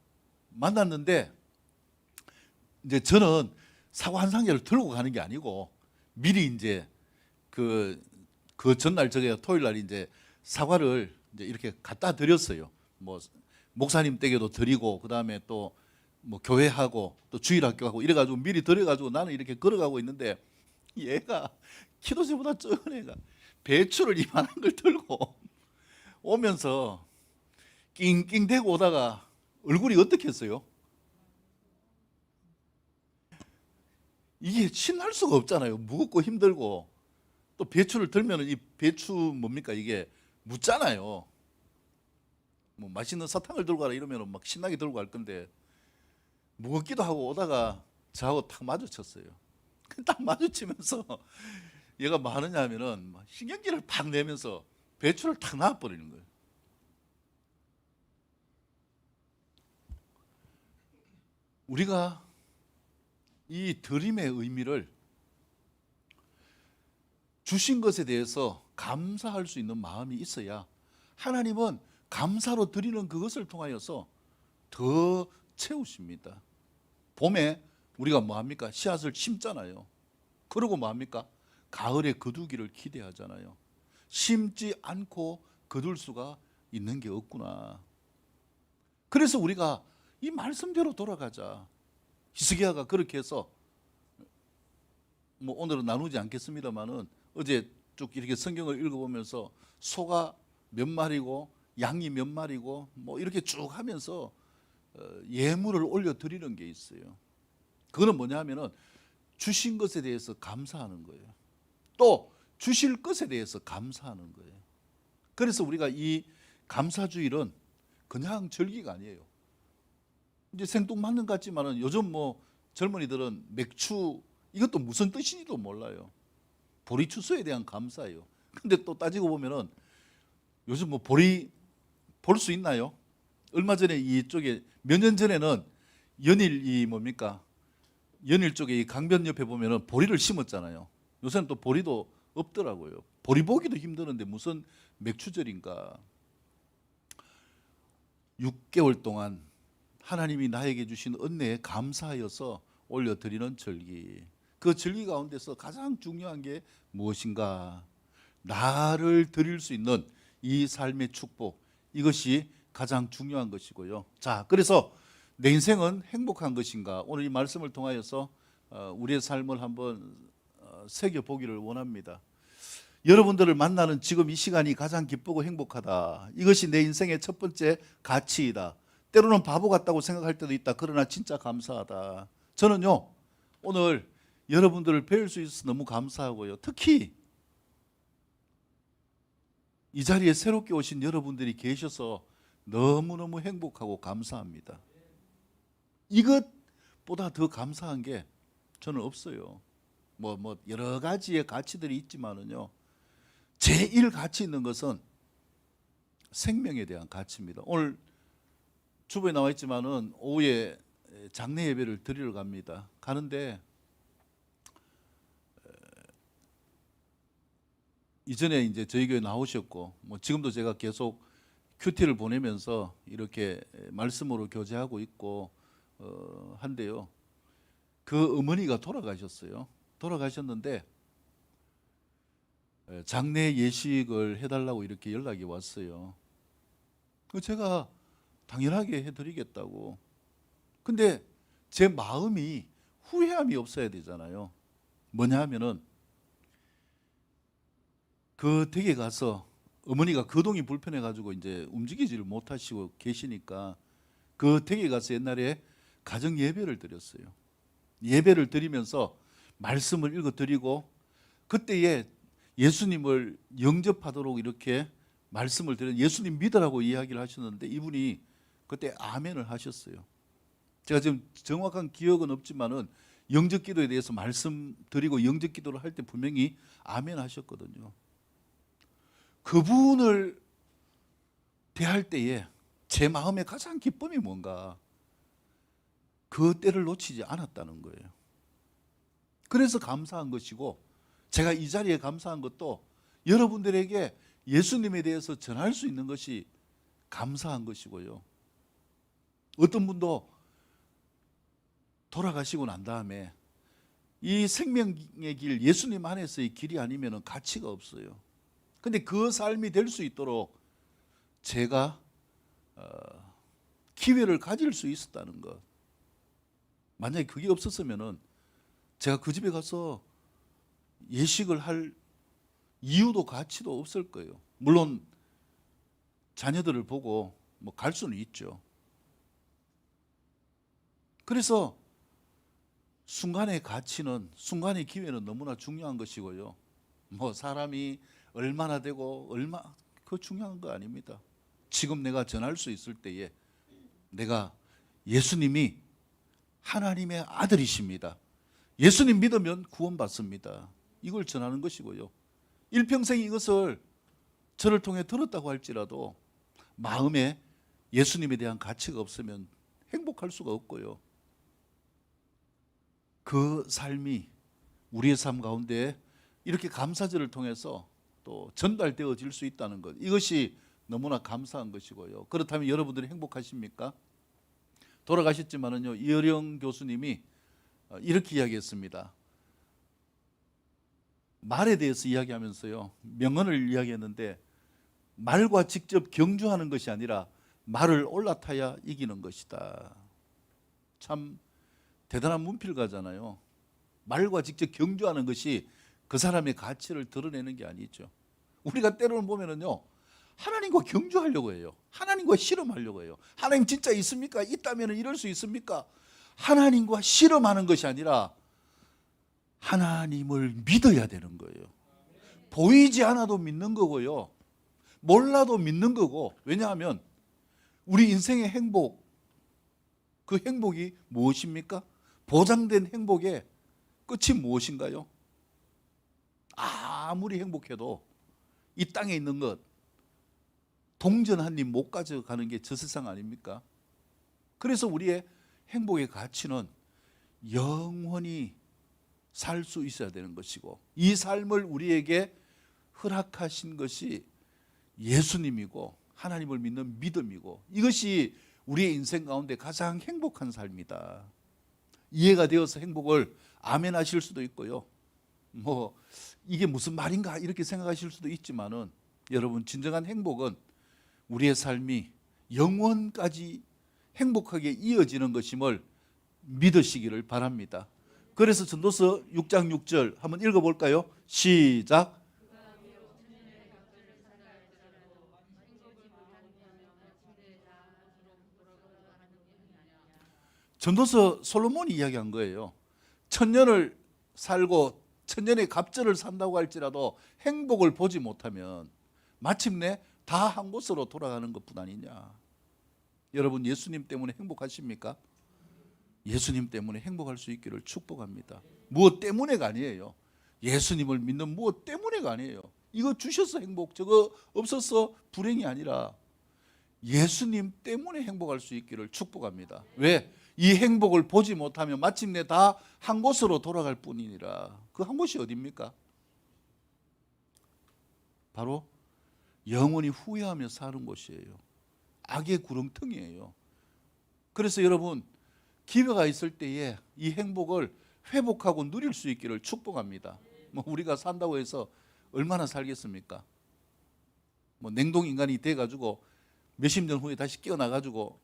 만났는데 이제 저는 사과 한 상자를 들고 가는 게 아니고 미리 이제 그 전날 저게 토요일 날 이제 사과를 이제 이렇게 갖다 드렸어요. 뭐 목사님 댁에도 드리고 그다음에 또 뭐 교회하고 또 주일학교하고 이래가지고 미리 드려가지고 나는 이렇게 걸어가고 있는데 얘가 키도 저보다 작은 애가 배추를 이만한 걸 들고 오면서 낑낑대고 오다가 얼굴이 어떻게 했어요? 이게 신날 수가 없잖아요. 무겁고 힘들고 또 배추를 들면은 이 배추 뭡니까 이게 묻잖아요. 뭐 맛있는 사탕을 들고 가라 이러면은 막 신나게 들고 갈 건데 무겁기도 하고 오다가 저하고 탁 마주쳤어요. 딱 마주치면서 얘가 뭐 하느냐 하면은 막 신경질을 팍 내면서 배추를 탁 놔버리는 거예요. 우리가 이 드림의 의미를 주신 것에 대해서 감사할 수 있는 마음이 있어야 하나님은 감사로 드리는 그것을 통하여서 더 채우십니다. 봄에 우리가 뭐합니까? 씨앗을 심잖아요. 그러고 뭐합니까? 가을에 거두기를 기대하잖아요. 심지 않고 거둘 수가 있는 게 없구나. 그래서 우리가 이 말씀대로 돌아가자. 히스기야가 그렇게 해서 뭐 오늘은 나누지 않겠습니다만은 어제 쭉 이렇게 성경을 읽어보면서 소가 몇 마리고 양이 몇 마리고 뭐 이렇게 쭉 하면서 예물을 올려드리는 게 있어요. 그거는 뭐냐 하면은 주신 것에 대해서 감사하는 거예요. 또 주실 것에 대해서 감사하는 거예요. 그래서 우리가 이 감사주일은 그냥 절기가 아니에요. 이제 생뚱맞는 것 같지만은 요즘 뭐 젊은이들은 맥주 이것도 무슨 뜻인지도 몰라요. 보리 추수에 대한 감사예요. 근데 또 따지고 보면은 요즘 뭐 보리 볼 수 있나요? 얼마 전에 이쪽에 몇 년 전에는 연일 이 뭡니까? 연일 쪽에 이 강변 옆에 보면은 보리를 심었잖아요. 요새는 또 보리도 없더라고요. 보리 보기도 힘드는데 무슨 맥추절인가? 6개월 동안 하나님이 나에게 주신 은혜에 감사하여서 올려드리는 절기. 그 절기 가운데서 가장 중요한 게 무엇인가? 나를 드릴 수 있는 이 삶의 축복. 이것이 가장 중요한 것이고요. 자, 그래서 내 인생은 행복한 것인가? 오늘 이 말씀을 통하여서 우리의 삶을 한번 새겨보기를 원합니다. 여러분들을 만나는 지금 이 시간이 가장 기쁘고 행복하다. 이것이 내 인생의 첫 번째 가치이다. 때로는 바보 같다고 생각할 때도 있다. 그러나 진짜 감사하다. 저는요, 오늘 여러분들을 뵐 수 있어서 너무 감사하고요. 특히 이 자리에 새롭게 오신 여러분들이 계셔서 너무너무 행복하고 감사합니다. 이것보다 더 감사한 게 저는 없어요. 뭐 여러 가지의 가치들이 있지만은요. 제일 가치 있는 것은 생명에 대한 가치입니다. 오늘 주부에 나와 있지만은 오후에 장례 예배를 드리러 갑니다. 가는데 이전에 이제 저희 교회 나오셨고 뭐 지금도 제가 계속 큐티를 보내면서 이렇게 말씀으로 교제하고 있고 한데요. 그 어머니가 돌아가셨어요. 돌아가셨는데 장례 예식을 해달라고 이렇게 연락이 왔어요. 제가 당연하게 해드리겠다고. 근데 제 마음이 후회함이 없어야 되잖아요. 뭐냐 하면은 그 댁에 가서 어머니가 거동이 불편해 가지고 이제 움직이지를 못하시고 계시니까 그 댁에 가서 옛날에 가정 예배를 드렸어요. 예배를 드리면서 말씀을 읽어 드리고 그때에 예수님을 영접하도록 이렇게 말씀을 드려 예수님 믿으라고 이야기를 하셨는데 이분이 그때 아멘을 하셨어요. 제가 지금 정확한 기억은 없지만은 영접 기도에 대해서 말씀드리고 영접 기도를 할 때 분명히 아멘 하셨거든요. 그분을 대할 때에 제 마음에 가장 기쁨이 뭔가 그 때를 놓치지 않았다는 거예요. 그래서 감사한 것이고 제가 이 자리에 감사한 것도 여러분들에게 예수님에 대해서 전할 수 있는 것이 감사한 것이고요. 어떤 분도 돌아가시고 난 다음에 이 생명의 길, 예수님 안에서의 길이 아니면 가치가 없어요. 근데 그 삶이 될 수 있도록 제가 기회를 가질 수 있었다는 것. 만약에 그게 없었으면 제가 그 집에 가서 예식을 할 이유도 가치도 없을 거예요. 물론 자녀들을 보고 뭐 갈 수는 있죠. 그래서 순간의 가치는, 순간의 기회는 너무나 중요한 것이고요. 뭐 사람이 얼마나 되고 그 중요한 거 아닙니다. 지금 내가 전할 수 있을 때에 내가 예수님이 하나님의 아들이십니다. 예수님 믿으면 구원받습니다. 이걸 전하는 것이고요. 일평생 이것을 저를 통해 들었다고 할지라도 마음에 예수님에 대한 가치가 없으면 행복할 수가 없고요. 그 삶이 우리의 삶 가운데 이렇게 감사절을 통해서 또 전달되어질 수 있다는 것, 이것이 너무나 감사한 것이고요. 그렇다면 여러분들이 행복하십니까? 돌아가셨지만은요, 이어령 교수님이 이렇게 이야기했습니다. 말에 대해서 이야기하면서요, 명언을 이야기했는데 말과 직접 경주하는 것이 아니라 말을 올라타야 이기는 것이다. 참 대단한 문필가잖아요. 말과 직접 경주하는 것이 그 사람의 가치를 드러내는 게 아니죠. 우리가 때로는 보면은요, 하나님과 경주하려고 해요. 하나님과 씨름하려고 해요. 하나님 진짜 있습니까? 있다면 이럴 수 있습니까? 하나님과 씨름하는 것이 아니라 하나님을 믿어야 되는 거예요. 보이지 않아도 믿는 거고요. 몰라도 믿는 거고. 왜냐하면 우리 인생의 행복, 그 행복이 무엇입니까? 보장된 행복의 끝이 무엇인가요? 아무리 행복해도 이 땅에 있는 것 동전 한 입 못 가져가는 게 저 세상 아닙니까? 그래서 우리의 행복의 가치는 영원히 살 수 있어야 되는 것이고, 이 삶을 우리에게 허락하신 것이 예수님이고 하나님을 믿는 믿음이고, 이것이 우리의 인생 가운데 가장 행복한 삶이다. 이해가 되어서 행복을 아멘 하실 수도 있고요. 뭐 이게 무슨 말인가 이렇게 생각하실 수도 있지만은, 여러분, 진정한 행복은 우리의 삶이 영원까지 행복하게 이어지는 것임을 믿으시기를 바랍니다. 그래서 전도서 6장 6절 한번 읽어볼까요? 시작. 전도서 솔로몬이 이야기한 거예요. 천년을 살고 천년의 갑절을 산다고 할지라도 행복을 보지 못하면 마침내 다 한 곳으로 돌아가는 것뿐 아니냐. 여러분, 예수님 때문에 행복하십니까? 예수님 때문에 행복할 수 있기를 축복합니다. 무엇 때문에가 아니에요. 예수님을 믿는 무엇 때문에가 아니에요. 이거 주셔서 행복, 저거 없어서 불행이 아니라 예수님 때문에 행복할 수 있기를 축복합니다. 왜? 이 행복을 보지 못하면 마침내 다 한 곳으로 돌아갈 뿐이니라. 그 한 곳이 어디입니까? 바로 영원히 후회하며 사는 곳이에요. 악의 구렁텅이에요. 그래서 여러분, 기회가 있을 때에 이 행복을 회복하고 누릴 수 있기를 축복합니다. 뭐 우리가 산다고 해서 얼마나 살겠습니까? 뭐 냉동 인간이 돼 가지고 몇십 년 후에 다시 깨어나 가지고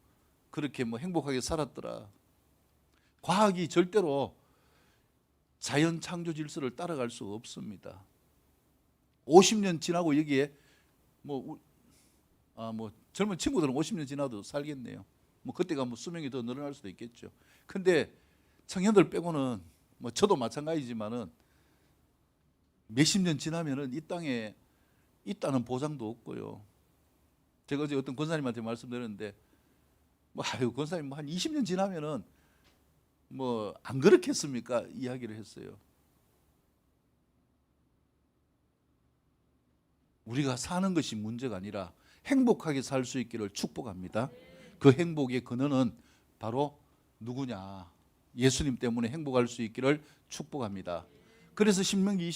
그렇게 뭐 행복하게 살았더라. 과학이 절대로 자연 창조 질서를 따라갈 수 없습니다. 50년 지나고 여기에 뭐 젊은 친구들은 50년 지나도 살겠네요. 뭐 그때가 뭐 수명이 더 늘어날 수도 있겠죠. 근데 청년들 빼고는 뭐 저도 마찬가지지만은 몇십 년 지나면은 이 땅에 있다는 보장도 없고요. 제가 어제 어떤 권사님한테 말씀드렸는데 뭐 아유 권사님 뭐 한 20년 지나면은 뭐 안 그렇겠습니까? 이야기를 했어요. 우리가 사는 것이 문제가 아니라 행복하게 살 수 있기를 축복합니다. 그 행복의 근원은 바로 누구냐? 예수님 때문에 행복할 수 있기를 축복합니다. 그래서 신명기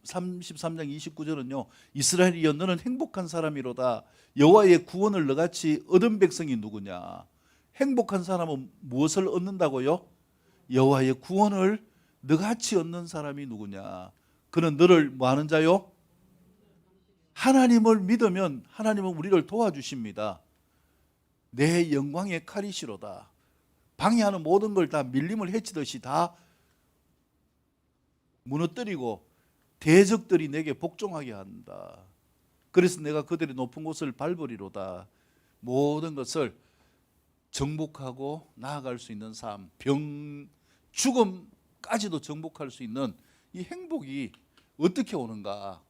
33장 29절은요. 이스라엘이여 너는 행복한 사람이로다. 여호와의 구원을 너같이 얻은 백성이 누구냐? 행복한 사람은 무엇을 얻는다고요? 여호와의 구원을 너같이 얻는 사람이 누구냐? 그는 너를 뭐하는 자요? 하나님을 믿으면 하나님은 우리를 도와주십니다. 내 영광의 칼이시로다. 방해하는 모든 걸 다 밀림을 해치듯이 다 무너뜨리고 대적들이 내게 복종하게 한다. 그래서 내가 그들의 높은 곳을 밟으리로다. 모든 것을 정복하고 나아갈 수 있는 삶, 죽음까지도 정복할 수 있는 이 행복이 어떻게 오는가?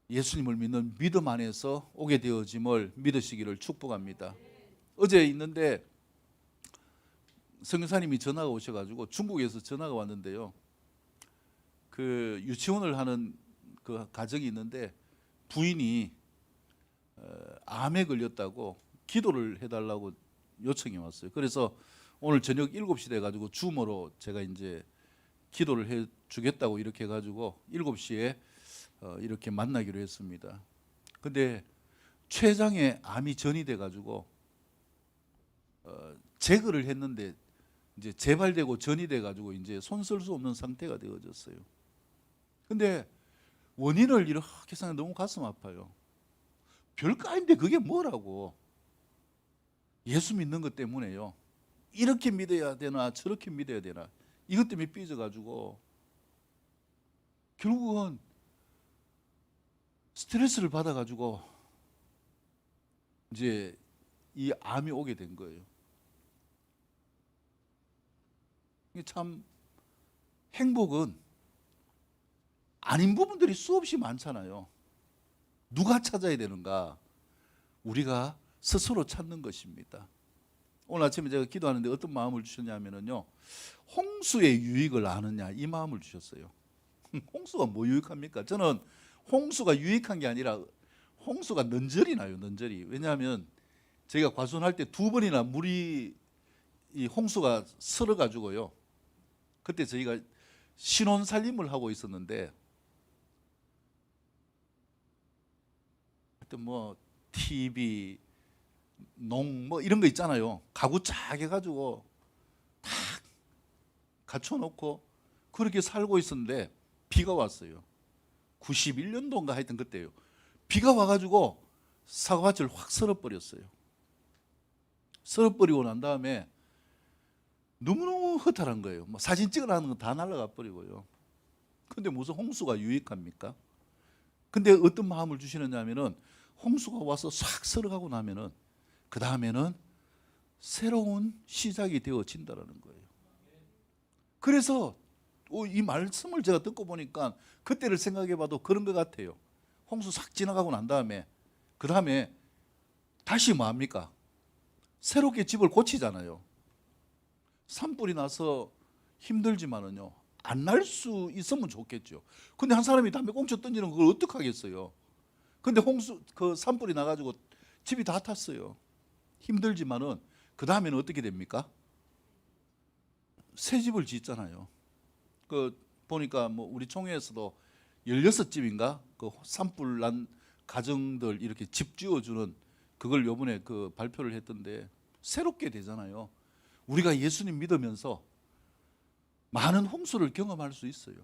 예수님을 믿는 믿음 안에서 오게 되어짐을 믿으시기를 축복합니다. 어제 있는데 선교사님이 전화가 오셔가지고 중국에서 전화가 왔는데요. 그 유치원을 하는 그 가정이 있는데 부인이 암에 걸렸다고 기도를 해달라고 요청이 왔어요. 그래서 오늘 저녁 7시 돼가지고 줌으로 제가 이제 기도를 해주겠다고 이렇게 해가지고 7시에 이렇게 만나기로 했습니다. 근데 췌장에 암이 전이 돼가지고 제거를 했는데 이제 재발되고 전이 돼가지고 이제 손 쓸 수 없는 상태가 되어졌어요. 근데 원인을 이렇게 생각하면 너무 가슴 아파요. 별거 아닌데 그게 뭐라고? 예수 믿는 것 때문에요. 이렇게 믿어야 되나 저렇게 믿어야 되나 이것 때문에 삐져가지고 결국은 스트레스를 받아가지고 이제 이 암이 오게 된 거예요. 참 행복은 아닌 부분들이 수없이 많잖아요. 누가 찾아야 되는가? 우리가 스스로 찾는 것입니다. 오늘 아침에 제가 기도하는데 어떤 마음을 주셨냐면요. 홍수의 유익을 아느냐 이 마음을 주셨어요. 홍수가 뭐 유익합니까? 저는 홍수가 유익한 게 아니라 홍수가 는절이 나요. 는절이. 왜냐하면 저희가 과수원할 때 2번이나 물이 이 홍수가 쓸어가지고요. 그때 저희가 신혼 살림을 하고 있었는데 하여튼 뭐 TV, 농 뭐 이런 거 있잖아요. 가구 쫙 해가지고 다 갖춰놓고 그렇게 살고 있었는데 비가 왔어요. 91년도인가 하여튼 그때요. 비가 와가지고 사과밭을 확 썰어버렸어요. 썰어버리고 난 다음에 너무너무 허탈한 거예요. 뭐 사진 찍으라는 건 다 날아가 버리고요. 근데 무슨 홍수가 유익합니까? 근데 어떤 마음을 주시느냐 하면은 홍수가 와서 싹 썰어가고 나면은 그 다음에는 새로운 시작이 되어진다라는 거예요. 그래서 이 말씀을 제가 듣고 보니까 그때를 생각해 봐도 그런 것 같아요. 홍수 싹 지나가고 난 다음에 그 다음에 다시 뭐 합니까? 새롭게 집을 고치잖아요. 산불이 나서 힘들지만은요 안 날 수 있으면 좋겠죠. 근데 한 사람이 담배 꽁초 던지는 걸 어떻게 하겠어요? 근데 그 산불이 나가지고 집이 다 탔어요. 힘들지만은 그 다음에는 어떻게 됩니까? 새 집을 짓잖아요. 그 보니까 뭐 우리 총회에서도 16집인가 그 산불 난 가정들 이렇게 집 지어주는 그걸 요번에 그 발표를 했던데 새롭게 되잖아요. 우리가 예수님 믿으면서 많은 홍수를 경험할 수 있어요.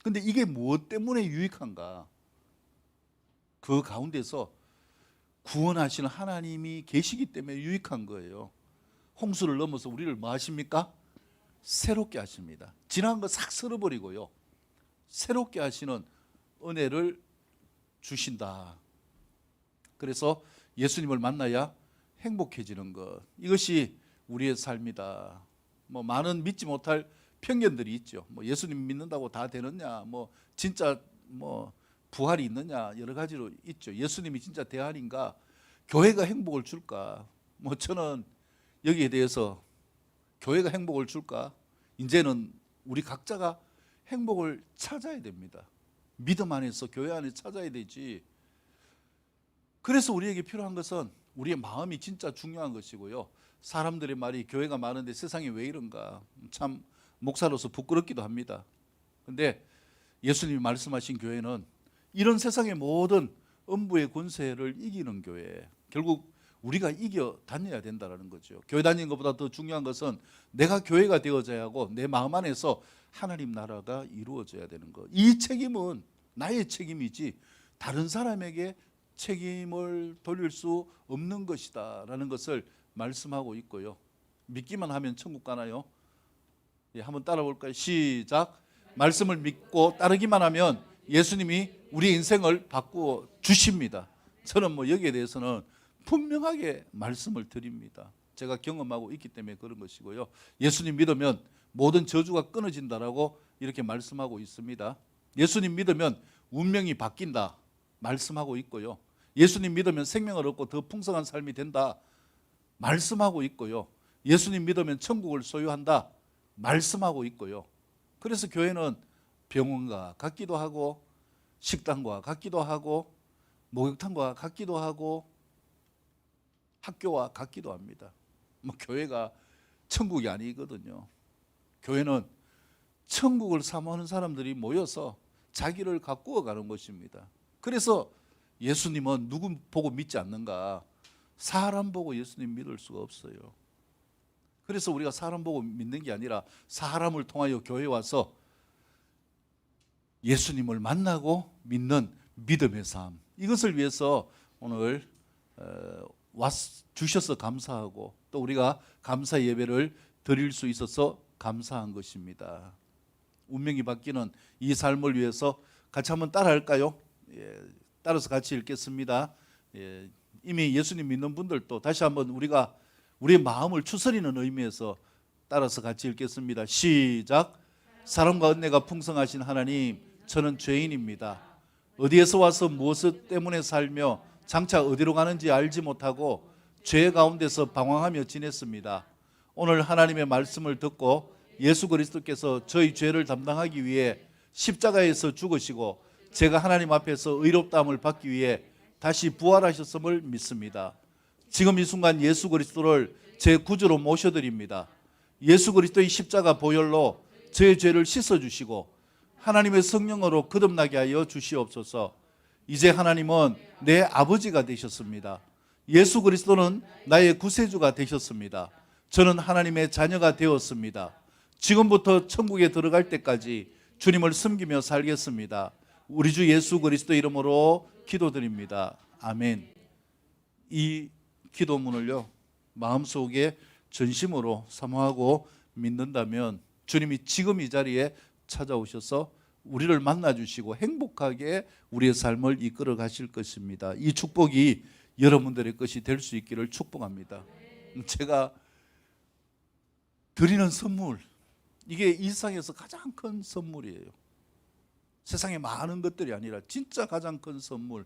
근데 이게 무엇 때문에 유익한가? 그 가운데서 구원하시는 하나님이 계시기 때문에 유익한 거예요. 홍수를 넘어서 우리를 뭐 하십니까? 새롭게 하십니다. 지난 거 싹 쓸어버리고요. 새롭게 하시는 은혜를 주신다. 그래서 예수님을 만나야 행복해지는 것, 이것이 우리의 삶이다. 뭐 많은 믿지 못할 편견들이 있죠. 뭐 예수님 믿는다고 다 되느냐, 뭐 진짜 뭐 부활이 있느냐, 여러 가지로 있죠. 예수님이 진짜 대안인가, 교회가 행복을 줄까? 뭐 저는 여기에 대해서 교회가 행복을 줄까? 이제는 우리 각자가 행복을 찾아야 됩니다. 믿음 안에서, 교회 안에 찾아야 되지. 그래서 우리에게 필요한 것은 우리의 마음이 진짜 중요한 것이고요. 사람들의 말이 교회가 많은데 세상이 왜 이런가, 참 목사로서 부끄럽기도 합니다. 그런데 예수님이 말씀하신 교회는 이런 세상의 모든 음부의 권세를 이기는 교회, 결국 우리가 이겨 다녀야 된다는 거죠. 교회 다니는 것보다 더 중요한 것은 내가 교회가 되어져야 하고 내 마음 안에서 하나님 나라가 이루어져야 되는 것. 이 책임은 나의 책임이지 다른 사람에게 책임을 돌릴 수 없는 것이다 라는 것을 말씀하고 있고요. 믿기만 하면 천국 가나요? 예, 한번 따라 볼까요? 시작. 말씀을 믿고 따르기만 하면 예수님이 우리 인생을 바꾸어 주십니다. 저는 뭐 여기에 대해서는 분명하게 말씀을 드립니다. 제가 경험하고 있기 때문에 그런 것이고요. 예수님 믿으면 모든 저주가 끊어진다라고 이렇게 말씀하고 있습니다. 예수님 믿으면 운명이 바뀐다 말씀하고 있고요. 예수님 믿으면 생명을 얻고 더 풍성한 삶이 된다 말씀하고 있고요. 예수님 믿으면 천국을 소유한다 말씀하고 있고요. 그래서 교회는 병원과 같기도 하고 식당과 같기도 하고 목욕탕과 같기도 하고 학교와 같기도 합니다. 뭐 교회가 천국이 아니거든요. 교회는 천국을 사모하는 사람들이 모여서 자기를 가꾸어 가는 것입니다. 그래서 예수님은 누구 보고 믿지 않는가? 사람 보고 예수님 믿을 수가 없어요. 그래서 우리가 사람 보고 믿는 게 아니라 사람을 통하여 교회에 와서 예수님을 만나고 믿는 믿음의 삶, 이것을 위해서 오늘 주셔서 감사하고 또 우리가 감사 예배를 드릴 수 있어서 감사한 것입니다. 운명이 바뀌는 이 삶을 위해서 같이 한번 따라할까요? 예, 따라서 같이 읽겠습니다. 예, 이미 예수님 믿는 분들도 다시 한번 우리가 우리의 마음을 추스리는 의미에서 따라서 같이 읽겠습니다. 시작. 사랑과 은혜가 풍성하신 하나님, 저는 죄인입니다. 어디에서 와서 무엇 때문에 살며 장차 어디로 가는지 알지 못하고 죄 가운데서 방황하며 지냈습니다. 오늘 하나님의 말씀을 듣고 예수 그리스도께서 저희 죄를 담당하기 위해 십자가에서 죽으시고 제가 하나님 앞에서 의롭다함을 받기 위해 다시 부활하셨음을 믿습니다. 지금 이 순간 예수 그리스도를 제 구주로 모셔드립니다. 예수 그리스도의 십자가 보혈로 저의 죄를 씻어주시고 하나님의 성령으로 거듭나게 하여 주시옵소서. 이제 하나님은 내 아버지가 되셨습니다. 예수 그리스도는 나의 구세주가 되셨습니다. 저는 하나님의 자녀가 되었습니다. 지금부터 천국에 들어갈 때까지 주님을 섬기며 살겠습니다. 우리 주 예수 그리스도 이름으로 기도드립니다. 아멘. 이 기도문을요, 마음속에 전심으로 사모하고 믿는다면 주님이 지금 이 자리에 찾아오셔서 우리를 만나주시고 행복하게 우리의 삶을 이끌어 가실 것입니다. 이 축복이 여러분들의 것이 될 수 있기를 축복합니다. 제가 드리는 선물, 이게 이 세상에서 가장 큰 선물이에요. 세상에 많은 것들이 아니라 진짜 가장 큰 선물,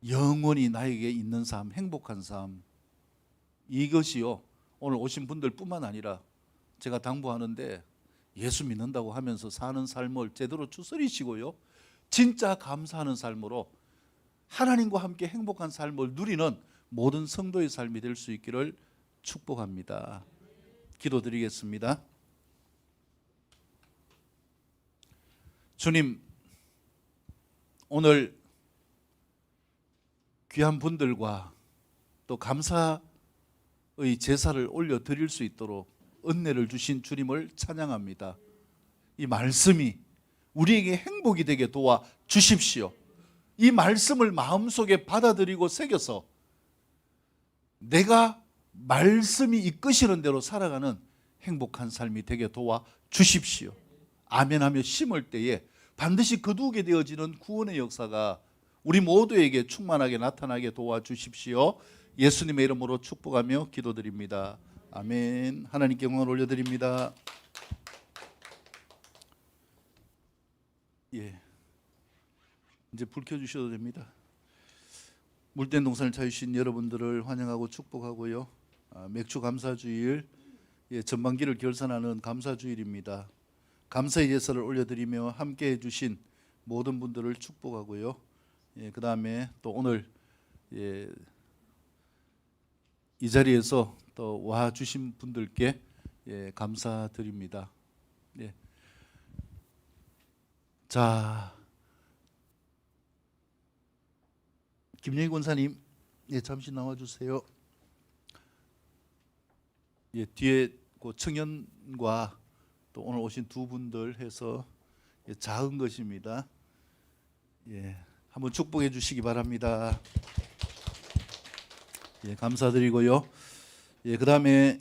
영원히 나에게 있는 삶, 행복한 삶, 이것이요 오늘 오신 분들 뿐만 아니라 제가 당부하는데 예수 믿는다고 하면서 사는 삶을 제대로 추스리시고요, 진짜 감사하는 삶으로 하나님과 함께 행복한 삶을 누리는 모든 성도의 삶이 될 수 있기를 축복합니다. 기도드리겠습니다. 주님, 오늘 귀한 분들과 또 감사의 제사를 올려드릴 수 있도록 은혜를 주신 주님을 찬양합니다. 이 말씀이 우리에게 행복이 되게 도와 주십시오. 이 말씀을 마음속에 받아들이고 새겨서 내가 말씀이 이끄시는 대로 살아가는 행복한 삶이 되게 도와 주십시오. 아멘하며 심을 때에 반드시 거두게 되어지는 구원의 역사가 우리 모두에게 충만하게 나타나게 도와주십시오. 예수님의 이름으로 축복하며 기도드립니다. 아멘. 하나님께 영광을 올려드립니다. 예, 이제 불 켜주셔도 됩니다. 물된 동산을 찾으신 여러분들을 환영하고 축복하고요. 맥주 감사주일, 전반기를 결산하는 감사주일입니다. 감사의 제사를 올려드리며 함께해 주신 모든 분들을 축복하고요. 그 다음에 또 오늘 이 자리에서 또 와 주신 분들께 감사드립니다. 자, 김영희 권사님, 잠시 나와주세요. 뒤에 그 청년과 또 오늘 오신 두 분들 해서 작은 것입니다. 한번 축복해 주시기 바랍니다. 감사드리고요. 그 다음에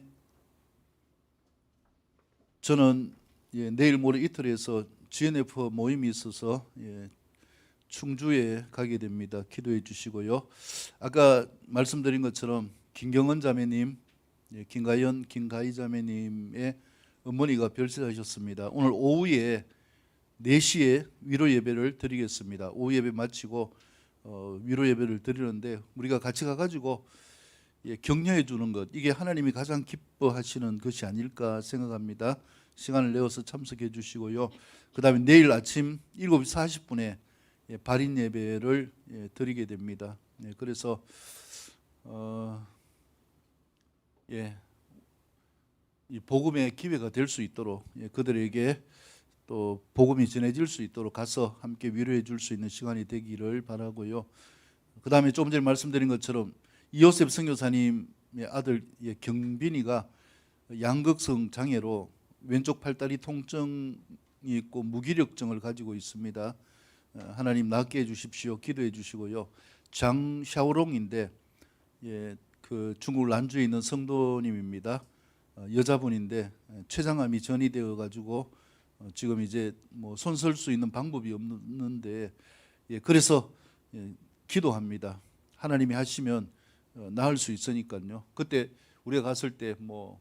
저는 내일 모레 이틀에서 GNF 모임이 있어서 충주에 가게 됩니다. 기도해 주시고요. 아까 말씀드린 것처럼 김경은 자매님, 김가희 자매님의 어머니가 별세하셨습니다. 오늘 오후에 4시에 위로 예배를 드리겠습니다. 오후 예배 마치고 위로 예배를 드리는데 우리가 같이 가가지고 격려해 주는 것, 이게 하나님이 가장 기뻐하시는 것이 아닐까 생각합니다. 시간을 내어서 참석해 주시고요. 그 다음에 내일 아침 7시 40분에 발인 예배를 드리게 됩니다. 그래서 이 복음의 기회가 될 수 있도록 그들에게 또 복음이 전해질 수 있도록 가서 함께 위로해 줄 수 있는 시간이 되기를 바라고요. 그 다음에 조금 전에 말씀드린 것처럼 이요셉 선교사님의 아들 경빈이가 양극성 장애로 왼쪽 팔다리 통증이 있고 무기력증을 가지고 있습니다. 하나님 낫게 해주십시오. 기도해 주시고요. 장샤오롱인데 그 중국 란주에 있는 성도님입니다. 여자분인데 췌장암이 전이되어 가지고 지금 이제 뭐 손설 수 있는 방법이 없는데 그래서 기도합니다. 하나님이 하시면 나을 수 있으니까요. 그때 우리가 갔을 때 뭐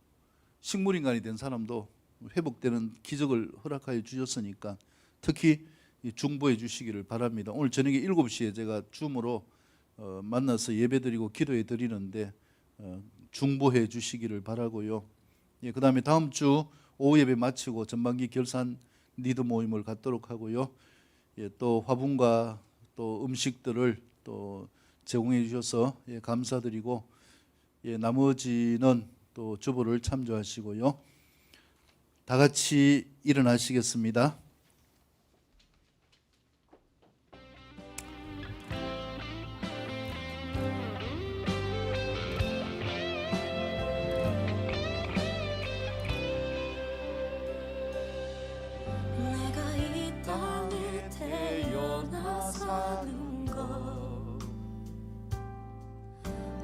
식물인간이 된 사람도 회복되는 기적을 허락하여 주셨으니까 특히 중보해 주시기를 바랍니다. 오늘 저녁에 7시에 제가 줌으로 만나서 예배드리고 기도해 드리는데 중보해 주시기를 바라고요. 그 다음에 다음 주 오후 예배 마치고 전반기 결산 리더 모임을 갖도록 하고요. 또 화분과 또 음식들을 또 제공해 주셔서 감사드리고 나머지는 또 주보를 참조하시고요. 다 같이 일어나시겠습니다. 내가 이 땅에 태어나 사는 것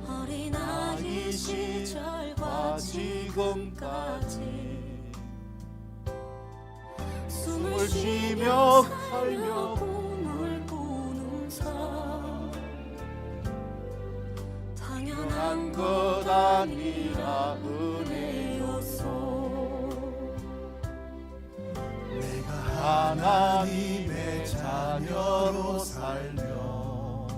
어린아이 시절과 지금까지 숨을 쉬며 살며 꿈을 꾸는 삶 당연한 것 아니라 은혜였소. 내가 하나님의 자녀로 살며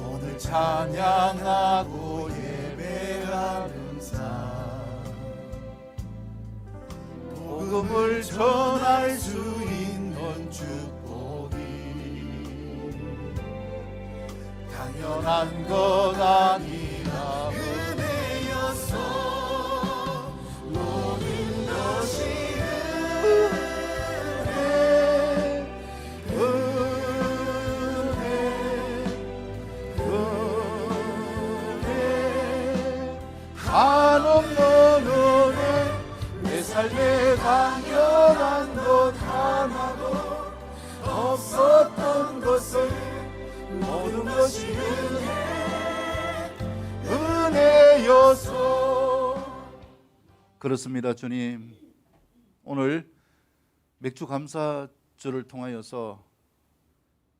오늘 찬양하고 예배하는 삶 복음을 전할 수 있는 축복이 당연한 것 아니라 은혜였소. 모든 것이 은혜 한없는 은혜 내 삶에 당연한 것 하나도 없었던 것을 모든 것이 은혜였소. 그렇습니다. 주님, 오늘 맥주 감사절을 통하여서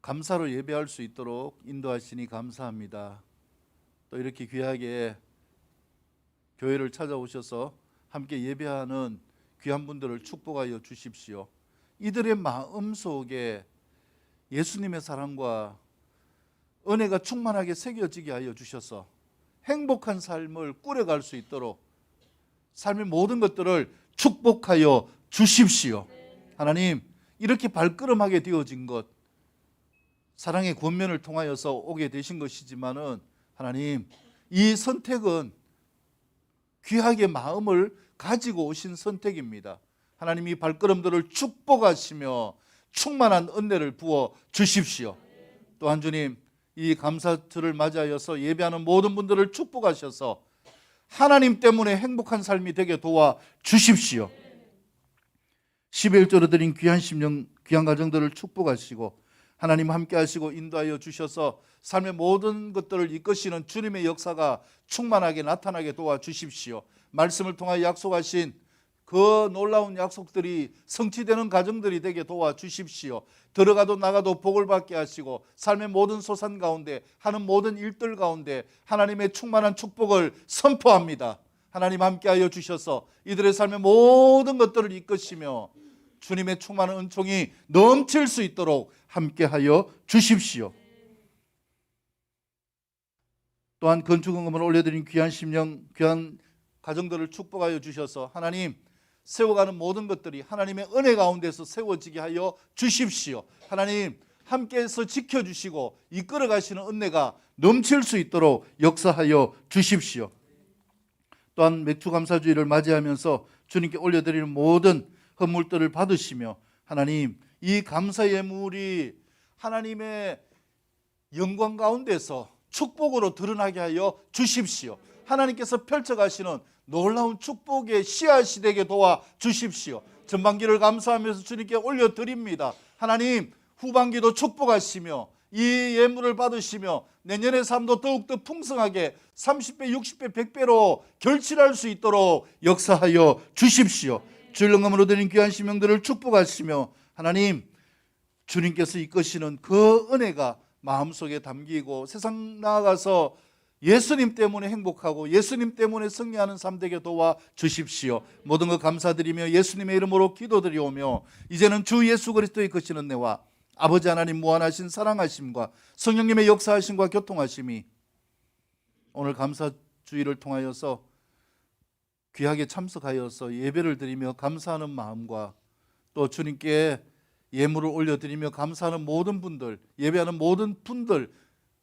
감사로 예배할 수 있도록 인도하시니 감사합니다. 또 이렇게 귀하게 교회를 찾아오셔서 함께 예배하는 귀한 분들을 축복하여 주십시오. 이들의 마음속에 예수님의 사랑과 은혜가 충만하게 새겨지게 하여 주셔서 행복한 삶을 꾸려갈 수 있도록 삶의 모든 것들을 축복하여 주십시오. 하나님, 이렇게 발걸음하게 되어진 것 사랑의 권면을 통하여서 오게 되신 것이지만은 하나님, 이 선택은 귀하게 마음을 가지고 오신 선택입니다. 하나님, 이 발걸음들을 축복하시며 충만한 은혜를 부어 주십시오. 또한 주님, 이 감사절을 맞이하여서 예배하는 모든 분들을 축복하셔서 하나님 때문에 행복한 삶이 되게 도와 주십시오. 11조로 드린 귀한 심령, 귀한 가정들을 축복하시고 하나님 함께 하시고 인도하여 주셔서 삶의 모든 것들을 이끄시는 주님의 역사가 충만하게 나타나게 도와 주십시오. 말씀을 통하여 약속하신 그 놀라운 약속들이 성취되는 가정들이 되게 도와 주십시오. 들어가도 나가도 복을 받게 하시고 삶의 모든 소산 가운데 하는 모든 일들 가운데 하나님의 충만한 축복을 선포합니다. 하나님 함께하여 주셔서 이들의 삶의 모든 것들을 이끄시며 주님의 충만한 은총이 넘칠 수 있도록 함께하여 주십시오. 또한 건축헌금을 올려드린 귀한 심령, 귀한 가정들을 축복하여 주셔서 하나님, 세워가는 모든 것들이 하나님의 은혜 가운데서 세워지게 하여 주십시오. 하나님, 함께해서 지켜주시고 이끌어 가시는 은혜가 넘칠 수 있도록 역사하여 주십시오. 또한 맥주감사주의를 맞이하면서 주님께 올려드리는 모든 헌물들을 받으시며 하나님, 이 감사 예물이 하나님의 영광 가운데서 축복으로 드러나게 하여 주십시오. 하나님께서 펼쳐가시는 놀라운 축복의 씨앗이 되게 도와 주십시오. 전반기를 감사하면서 주님께 올려드립니다. 하나님, 후반기도 축복하시며 이 예물을 받으시며 내년의 삶도 더욱더 풍성하게 30배, 60배, 100배로 결실할 수 있도록 역사하여 주십시오. 주일능감으로 드린 귀한 심령들을 축복하시며 하나님, 주님께서 이끄시는 그 은혜가 마음속에 담기고 세상 나아가서 예수님 때문에 행복하고 예수님 때문에 승리하는 삶 되게 도와 주십시오. 모든 것 감사드리며 예수님의 이름으로 기도드리오며 이제는 주 예수 그리스도의 크신 은혜와 아버지 하나님 무한하신 사랑하심과 성령님의 역사하심과 교통하심이 오늘 감사주의를 통하여서 귀하게 참석하여서 예배를 드리며 감사하는 마음과 또 주님께 예물을 올려드리며 감사하는 모든 분들, 예배하는 모든 분들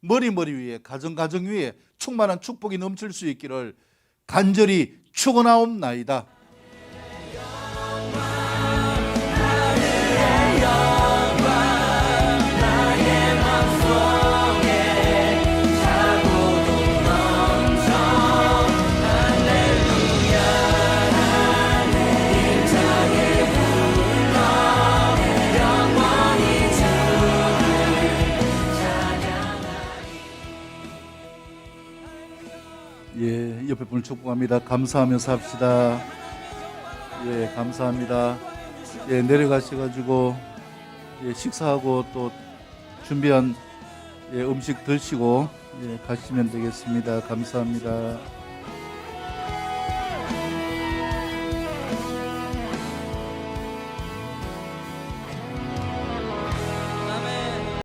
머리 위에 가정 위에 충만한 축복이 넘칠 수 있기를 간절히 축원하옵나이다. 예, 옆에 분을 축복합니다. 감사하면서 합시다. 예, 감사합니다. 예, 내려가셔가지고 예, 식사하고 또 준비한 예, 음식 드시고 예, 가시면 되겠습니다. 감사합니다.